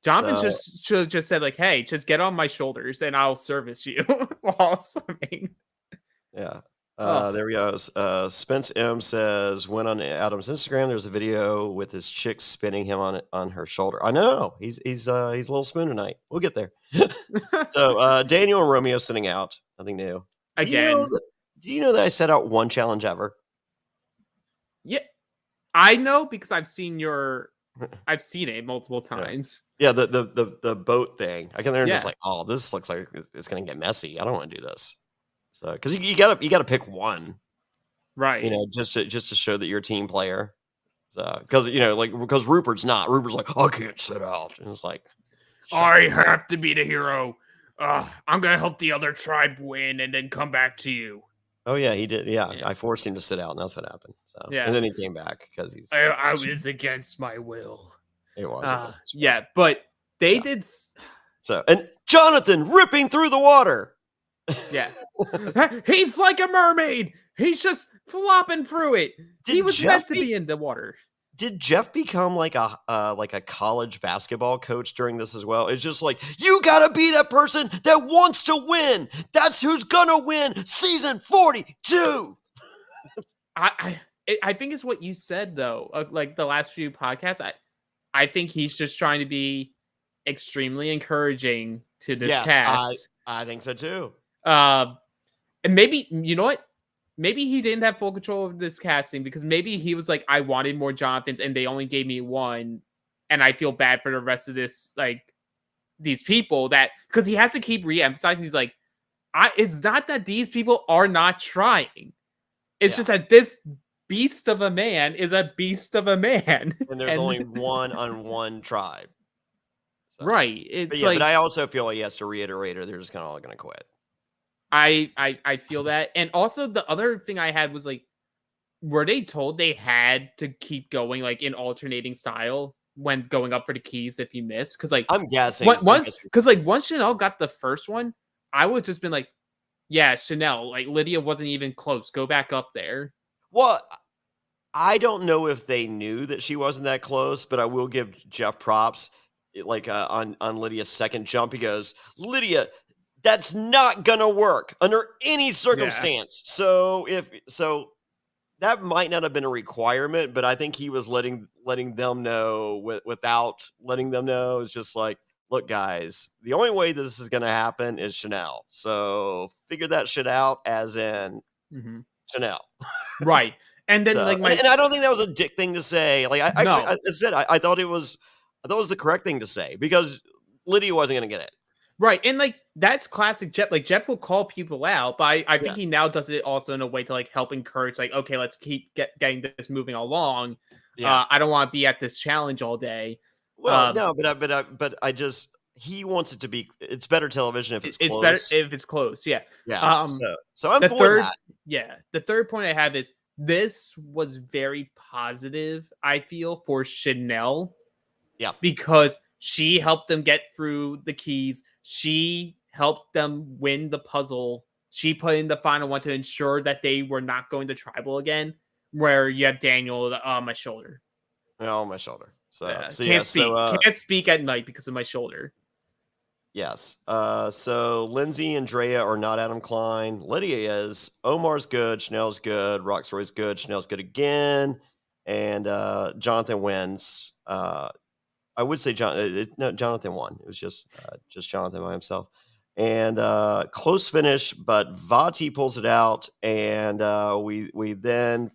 Jonathan should have just said like, "Hey, just get on my shoulders and I'll service you while swimming." Yeah. There we go. Spence M says, "Went on Adam's Instagram. There's a video with his chick spinning him on her shoulder." I know he's a little spoon tonight. We'll get there. So Daniel and Romeo sitting out. Nothing new. Again. Do you know that I set out one challenge ever? Yeah, I know because I've seen it multiple times. Yeah, the boat thing. I can there just Yeah. like, oh, this looks like it's gonna get messy. I don't want to do this. So because you gotta pick one, Right. you know, just to show that you're a team player. So because because Rupert's like, I can't sit out, and it's like, I have to be the hero. I'm gonna help the other tribe win and then come back to you. oh yeah, he did. Yeah, Yeah. I forced him to sit out, and that's what happened. So Yeah. and then he came back because he's I was against my will. it was. Yeah, but they did. So and Jonathan ripping through the water. Yeah, he's like a mermaid. He's just flopping through it. He was meant to be in the water. Did Jeff become like a college basketball coach during this as well? It's just like, you gotta be that person that wants to win. That's who's gonna win season 42. I think it's what you said though. Like the last few podcasts, I think he's just trying to be extremely encouraging to this cast. I think so too. And maybe, you know what? Maybe he didn't have full control of this casting because maybe he was like, I wanted more Jonathans and they only gave me one. And I feel bad for the rest of this, like these people that, because he has to keep re-emphasizing. He's like, it's not that these people are not trying. It's just that this beast of a man is a beast of a man. And there's only one on one tribe. So. Right. It's but I also feel like he has to reiterate or they're just kind of all going to quit. I feel that. And also the other thing I had was like, were they told they had to keep going like in alternating style when going up for the keys if you miss? Because like I'm guessing once Chanel got the first one, I would just been like, yeah, Chanel, like Lydia wasn't even close. Go back up there. Well, I don't know if they knew that she wasn't that close, but I will give Jeff props. Like on Lydia's second jump, he goes, Lydia, that's not gonna work under any circumstance. Yeah. So that might not have been a requirement, but I think he was letting them know without letting them know. It's just like, look, guys, the only way this is gonna happen is Chanel. So figure that shit out, as in Chanel, right? And then and I don't think that was a dick thing to say. Like I thought it was the correct thing to say because Lydia wasn't gonna get it. Right, and like that's classic Jeff. Like Jeff will call people out, but I think he now does it also in a way to like help encourage. Like, okay, let's keep getting this moving along. Yeah. I don't want to be at this challenge all day. Well, no, but I just he wants it to be. It's better television if it's close. Better if it's close. Yeah, yeah. So I'm for that. Yeah, the third point I have is this was very positive. I feel for Chanel. Yeah, because she helped them get through the keys. She helped them win the puzzle. She put in the final one to ensure that they were not going to tribal again, where you have Daniel on my shoulder. Yeah, on my shoulder. Can't speak at night because of my shoulder. Yes. So Lindsay and Drea are not Adam Klein. Lydia is. Omar's good. Chanel's good. Roxroy's good. Chanel's good again. And Jonathan wins. I would say Jonathan won. It was just Jonathan by himself. And close finish, but Vati pulls it out. And we then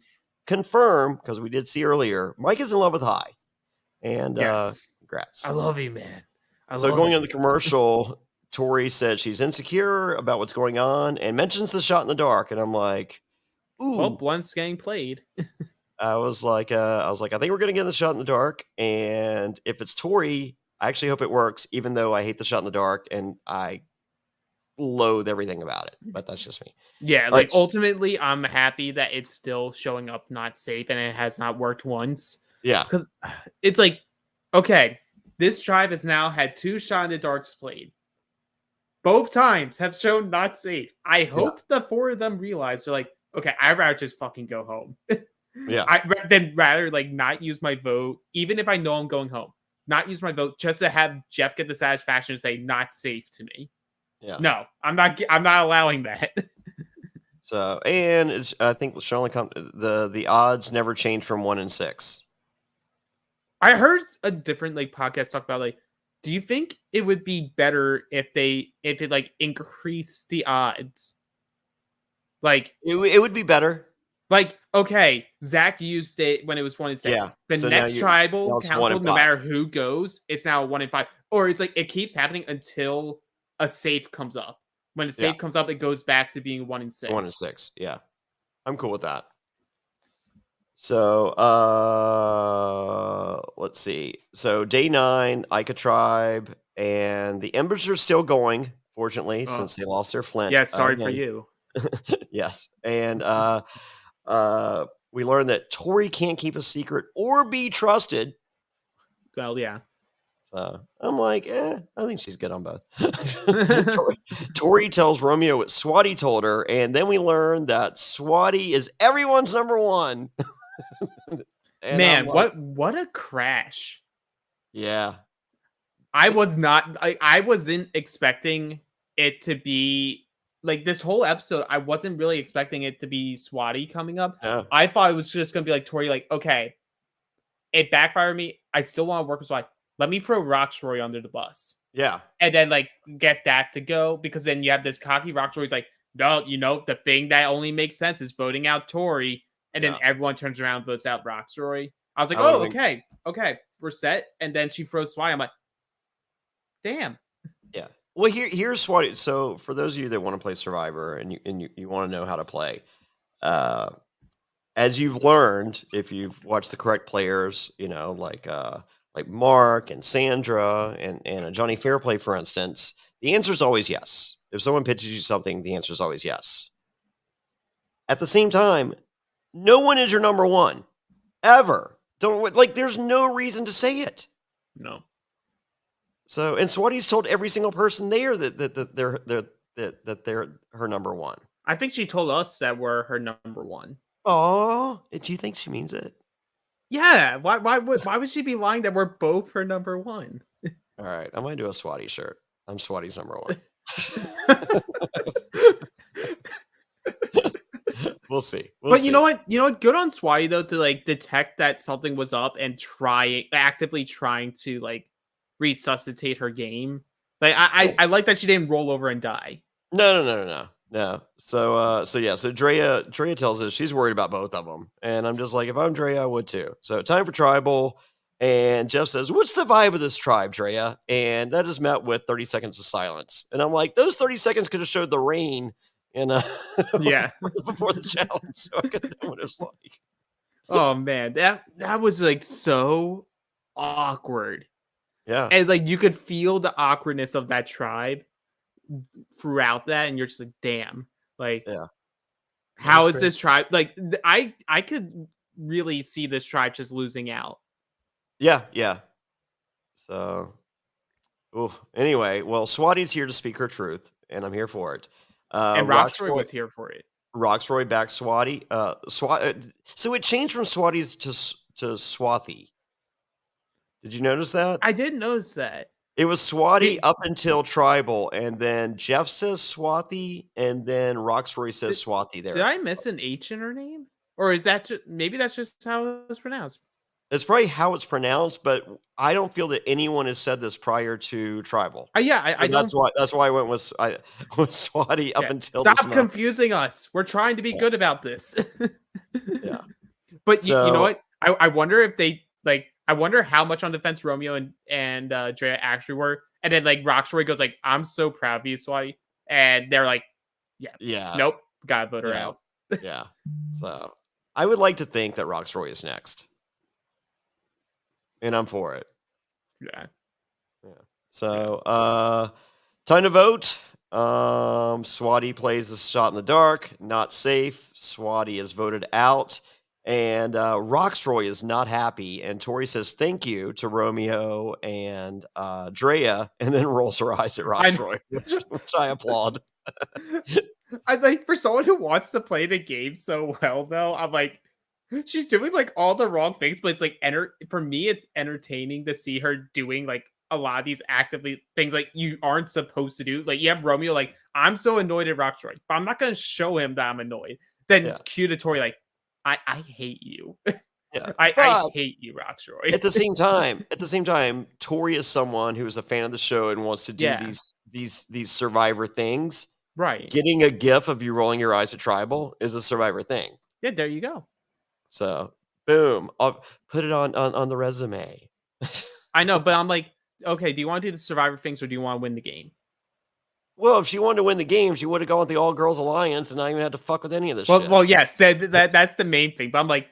confirm, because we did see earlier, Mike is in love with Hai. And congrats. I love you, man. So going on the commercial, Tori said she's insecure about what's going on and mentions the shot in the dark. And I'm like, ooh. Well, one's getting played. I was like, I think we're going to get the shot in the dark. And if it's Tori, I actually hope it works, even though I hate the shot in the dark and I loathe everything about it. But that's just me. Yeah, like ultimately, I'm happy that it's still showing up not safe and it has not worked once. Yeah. Because it's like, okay, this tribe has now had 2 shot in the darks played. Both times have shown not safe. I hope the 4 of them realize they're like, okay, I'd rather just fucking go home. Yeah. Then rather like not use my vote, even if I know I'm going home, not use my vote just to have Jeff get the satisfaction to say not safe to me. Yeah. No, I'm not allowing that. So, and I think the odds never change from 1 in 6. I heard a different like podcast talk about like, do you think it would be better if it like increased the odds? Like, It would be better. Like, okay, Zach used it when it was 1 in 6. Yeah. The So now next now tribal it's 1 in council, no 5. matter who goes, it's now 1 in 5. Or it's like it keeps happening until a safe comes up. When a Yeah. safe comes up, it goes back to being 1 in 6. 1 in 6. Yeah. I'm cool with that. So, let's see. So day 9, Ica Tribe, and the Embers are still going, fortunately, Oh. since they lost their Flint. Yeah, sorry for again. you. Yes. And we learned that Tori can't keep a secret or be trusted. Well, yeah. So I'm like, I think she's good on both. Tori tells Romeo what Swati told her, and then we learn that Swati is everyone's number 1. And Man, I'm like, what a crash. yeah. I wasn't expecting it to be like this whole episode. I wasn't really expecting it to be Swati coming up. No. I thought it was just gonna be like Tori, like, okay, it backfired me. I still want to work with Swati. Let me throw Roxroy under the bus. Yeah. And then like get that to go, because then you have this cocky Roxroy's like, no, the thing that only makes sense is voting out Tori. And then everyone turns around and votes out Roxroy. I was like, oh, okay, we're set. And then she throws Swati. I'm like, damn. Yeah. Well, here's Swati. So for those of you that want to play Survivor and you want to know how to play, as you've learned, if you've watched the correct players, like Mark and Sandra and a Jonny Fairplay, for instance, the answer is always yes. If someone pitches you something, the answer is always yes. At the same time, no one is your number 1 ever. There's no reason to say it. No. So, and Swati's told every single person there that they're her number 1. I think she told us that we're her number 1. Oh, do you think she means it? Yeah. Why would she be lying that we're both her number 1? All right, I might do a Swati shirt. I'm Swati's number 1. We'll see. But you know what? Good on Swati though to like detect that something was up and actively trying to like resuscitate her game. Like I like that she didn't roll over and die. No. So Drea tells us she's worried about both of them, and I'm just like, if I'm Drea, I would too. So time for tribal, and Jeff says, "What's the vibe of this tribe, Drea?" And that is met with 30 seconds of silence, and I'm like, those 30 seconds could have showed the rain in yeah before the challenge, so I could know what it was like. Oh man, that was like so awkward. Yeah, and like you could feel the awkwardness of that tribe throughout that, and you're just like, damn, like, yeah. How is this tribe like? I could really see this tribe just losing out. Yeah. So, anyway, well, Swati's here to speak her truth, and I'm here for it. And Roxroy was here for it. Roxroy backed Swati. So it changed from Swati's to Swathi. Did you notice that? I did notice that. It was Swati up until tribal, and then Jeff says Swathi, and then Roxroy says Swathi there. Did I miss an H in her name? Or is that maybe that's just how it was pronounced? It's probably how it's pronounced, but I don't feel that anyone has said this prior to tribal. That's why I went with Swati up until Stop this moment. confusing us. We're trying to be good about this. Yeah. But you know what? I wonder if they like. I wonder how much on defense Romeo and Drea actually were. And then like Roxroy goes like, "I'm so proud of you, Swati," and they're like, "Yeah, nope, gotta vote her out." Yeah. So I would like to think that Roxroy is next, and I'm for it. Yeah. So time to vote. Swati plays a shot in the dark, not safe. Swati is voted out. And Roxroy is not happy, and Tori says thank you to Romeo and Drea, and then rolls her eyes at Roxroy, which I applaud. I like, for someone who wants to play the game so well, though, I'm like, she's doing like all the wrong things, but it's like for me, it's entertaining to see her doing like a lot of these actively things like you aren't supposed to do. Like you have Romeo, like I'm so annoyed at Rocktroy, but I'm not gonna show him that I'm annoyed. Then cue to Tori, like I hate you. Yeah, I hate you, Rocktroy. At the same time, Tori is someone who is a fan of the show and wants to do these Survivor things. Right. Getting a gif of you rolling your eyes at Tribal is a Survivor thing. Yeah, there you go. So, boom, I'll put it on the resume. I know, but I'm like, okay, do you want to do the Survivor things or do you want to win the game? Well, if she wanted to win the game, she would have gone with the All Girls Alliance and not even had to fuck with any of this shit. Well, yes, that's the main thing. But I'm like,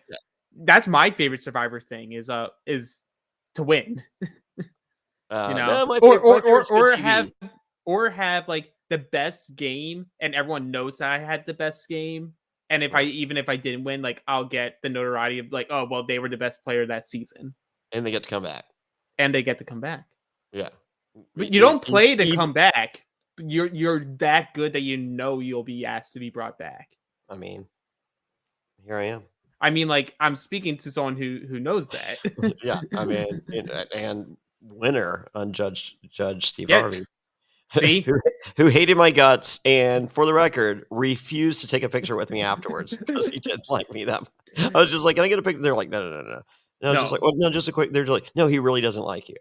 that's my favorite Survivor thing is to win. Or have like the best game, and everyone knows that I had the best game. And if I didn't win, like I'll get the notoriety of like, oh well, they were the best player that season, and they get to come back. Yeah, but you don't play to come back. You're that good that you'll be asked to be brought back. I mean, here I am. I mean, like I'm speaking to someone who knows that. Yeah, I mean, and winner unjudged Judge Steve Harvey. See, who hated my guts and, for the record, refused to take a picture with me afterwards because he didn't like me that much. I was just like, "Can I get a picture?" They're like, "No." And I was just like, "Well, no, just a quick." They're like, "No, he really doesn't like you."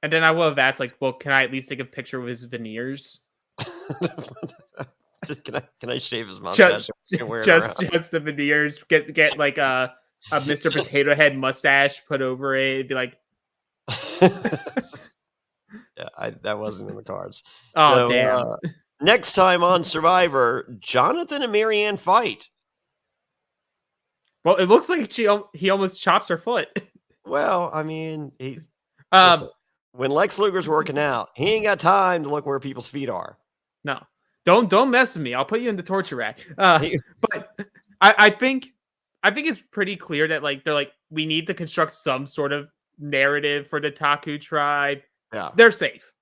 And then I would have asked, like, "Well, can I at least take a picture with his veneers?" Can I shave his mustache? Just the veneers. Get like a Mr. Potato Head mustache put over it. It'd be like. Yeah, that wasn't in the cards. Oh, damn. Next time on Survivor, Jonathan and Marianne fight. Well, it looks like he almost chops her foot. Well, I mean, listen, when Lex Luger's working out, he ain't got time to look where people's feet are. No, don't mess with me. I'll put you in the torture rack. But I think it's pretty clear that like they're like we need to construct some sort of narrative for the Taku tribe. Yeah, they're safe.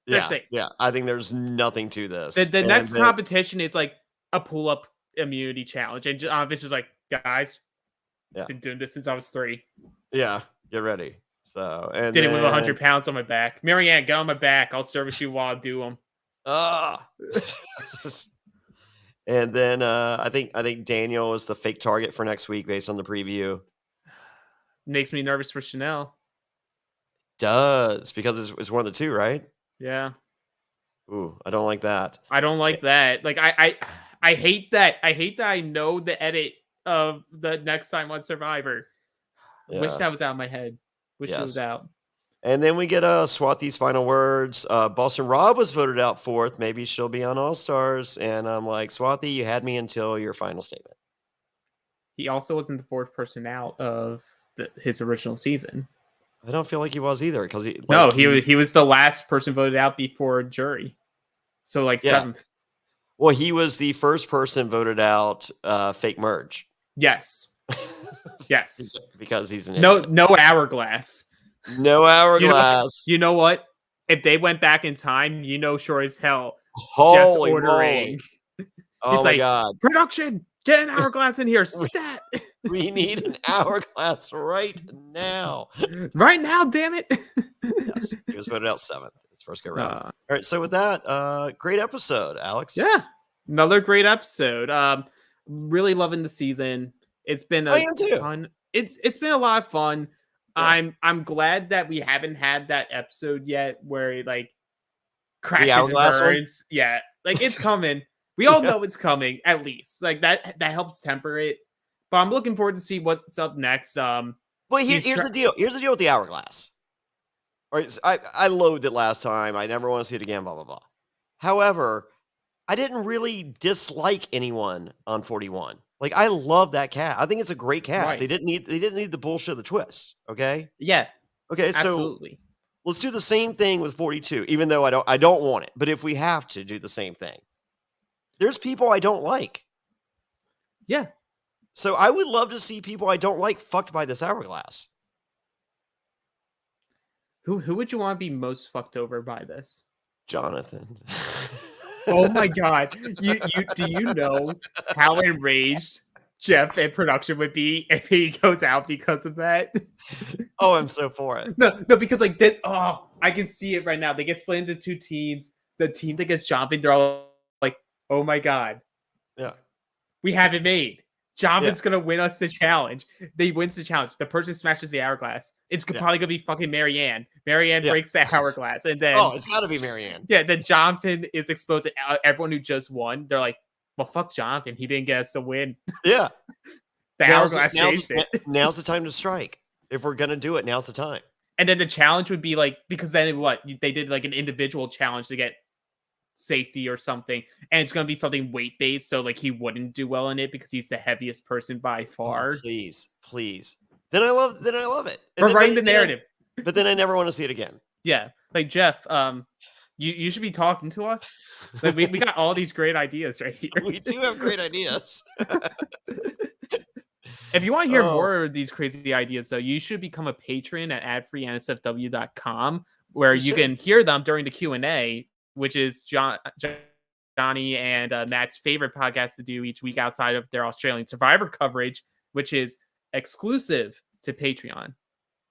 They're safe. Yeah, I think there's nothing to this. The next competition is like a pull-up immunity challenge, and Vince is like, guys, been doing this since I was 3. Yeah, get ready. So and did it with 100 pounds on my back. Marianne, get on my back. I'll service you while I do them. And then I think Daniel is the fake target for next week based on the preview. Makes me nervous for Chanel. Does because it's one of the two, right? Yeah. Ooh, I don't like that. I don't like that. Like I hate that. I hate that I know the edit of the next time on Survivor. Yeah. Wish that was out of my head. Wish it was out. And then we get Swati's final words. Boston Rob was voted out 4th. Maybe she'll be on All Stars. And I'm like, Swati, you had me until your final statement. He also wasn't the 4th person out of his original season. I don't feel like he was either because he was the last person voted out before jury, so like 7th. Well, he was the first person voted out. Fake merge. Yes, because he's an no hourglass. No hourglass. You know what? If they went back in time, sure as hell, holy just ordering. Oh my god! Production, get an hourglass in here. Stat. We need an hourglass right now. Right now, damn it. Yes, he was voted out 7th. His first go round. All right, so with that, great episode, Alex. Yeah, another great episode. Really loving the season. It's been I am too. Fun. It's been a lot of fun. Yeah. I'm glad that we haven't had that episode yet where it like crashes and burns. Yeah, like it's coming. We all know it's coming. At least like that helps temper it. But I'm looking forward to see what's up next. Well, here's the deal. Here's the deal with the hourglass. All right, so I loathed it last time. I never want to see it again. Blah blah blah. However, I didn't really dislike anyone on 41. Like I love that cat. I think it's a great cat. Right. They didn't need the bullshit of the twist. Okay. Yeah. Okay. Absolutely. So let's do the same thing with 42. Even though I don't want it, but if we have to do the same thing, there's people I don't like. Yeah. So I would love to see people I don't like fucked by this hourglass. Who would you want to be most fucked over by this? Jonathan. Oh my god. Do you know how enraged Jeff and production would be if he goes out because of that? Oh, I'm so for it. No, because like that. Oh, I can see it right now. They get split into two teams. The team that gets jumping, they're all like, "Oh my god, Yeah. we have it made. Jonathan's gonna win us the challenge." They wins the challenge. The person smashes the hourglass. It's probably gonna be fucking Marianne. Marianne breaks the hourglass, and then it's got to be Marianne. Yeah, then Jonathan is exposed to everyone who just won. They're like, "Well, fuck Jonathan. He didn't get us to win." Yeah. Hourglass changed it. Now's the time to strike. If we're gonna do it, now's the time. And then the challenge would be like, because then what they did like an individual challenge to get safety or something, and it's gonna be something weight based, so like he wouldn't do well in it because he's the heaviest person by far. Oh, please. Then I love it. We're writing the narrative. But then I never want to see it again. Yeah, like Jeff, you should be talking to us. Like, we got all these great ideas right here. We do have great ideas. If you want to hear more of these crazy ideas, though, you should become a patron at adfreensfw.com, where you can hear them during the Q&A, which is Johnny and Matt's favorite podcast to do each week outside of their Australian Survivor coverage, which is exclusive to Patreon.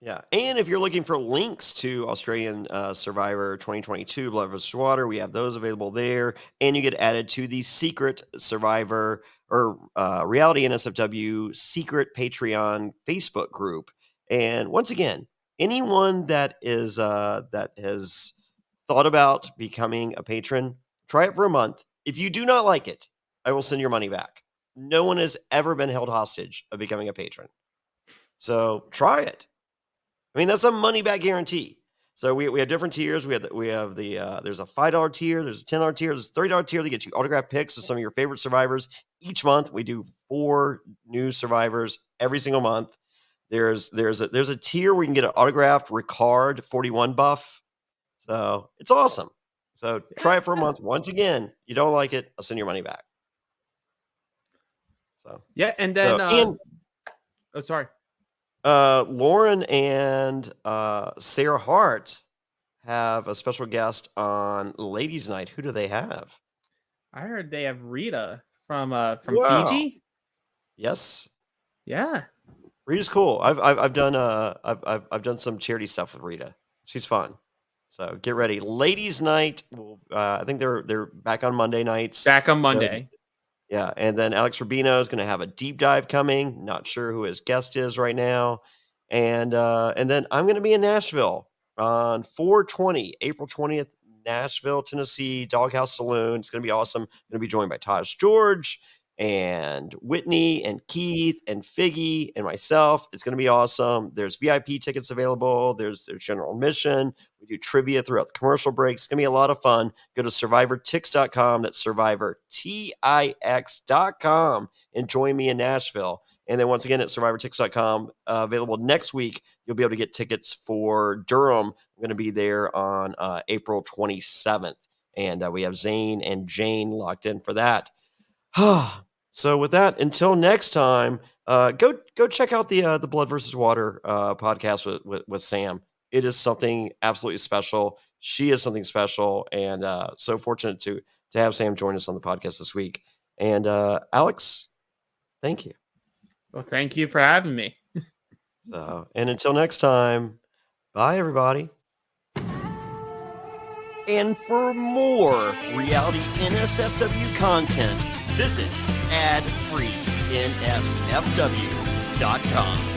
Yeah, and if you're looking for links to Australian Survivor 2022 Blood vs. Water, we have those available there, and you get added to the secret Survivor or Reality NSFW secret Patreon Facebook group. And once again, anyone that is that has thought about becoming a patron, try it for a month. If you do not like it, I will send your money back. No one has ever been held hostage of becoming a patron, so try it. I mean, that's a money back guarantee. So we have different tiers. We have the there's a $5 tier, there's a $10 tier, there's a $30 tier that gets you autographed pics of some of your favorite survivors. Each month we do 4 new survivors every single month. There's a tier where you can get an autographed Ricard 41 buff. So it's awesome. So try it for a month. Once again, you don't like it, I'll send your money back. So yeah, and then oh, sorry. Lauren and Sarah Hart have a special guest on Ladies' Night. Who do they have? I heard they have Rita from Wow. Fiji. Yes. Yeah. Rita's cool. I've done some charity stuff with Rita. She's fun. So get ready. Ladies' Night. I think they're back on Monday nights. Back on Monday. So, yeah, and then Alex Rubino is going to have a deep dive coming. Not sure who his guest is right now. And then I'm going to be in Nashville on 4/20, April 20th, Nashville, Tennessee, Doghouse Saloon. It's going to be awesome. I'm going to be joined by Taj George and Whitney and Keith and Figgy and myself. It's going to be awesome. There's VIP tickets available. There's general admission. We do trivia throughout the commercial breaks. It's going to be a lot of fun. Go to SurvivorTix.com. That's SurvivorTix.com and join me in Nashville. And then once again at SurvivorTix.com, available next week, you'll be able to get tickets for Durham. I'm going to be there on April 27th. And we have Zane and Jane locked in for that. So with that, until next time, go check out the Blood vs. Water podcast with Sam. It is something absolutely special. She is something special, and so fortunate to have Sam join us on the podcast this week. And Alex, thank you. Well, thank you for having me. So, and until next time, bye everybody. And for more Reality NSFW content, visit adfreensfw.com.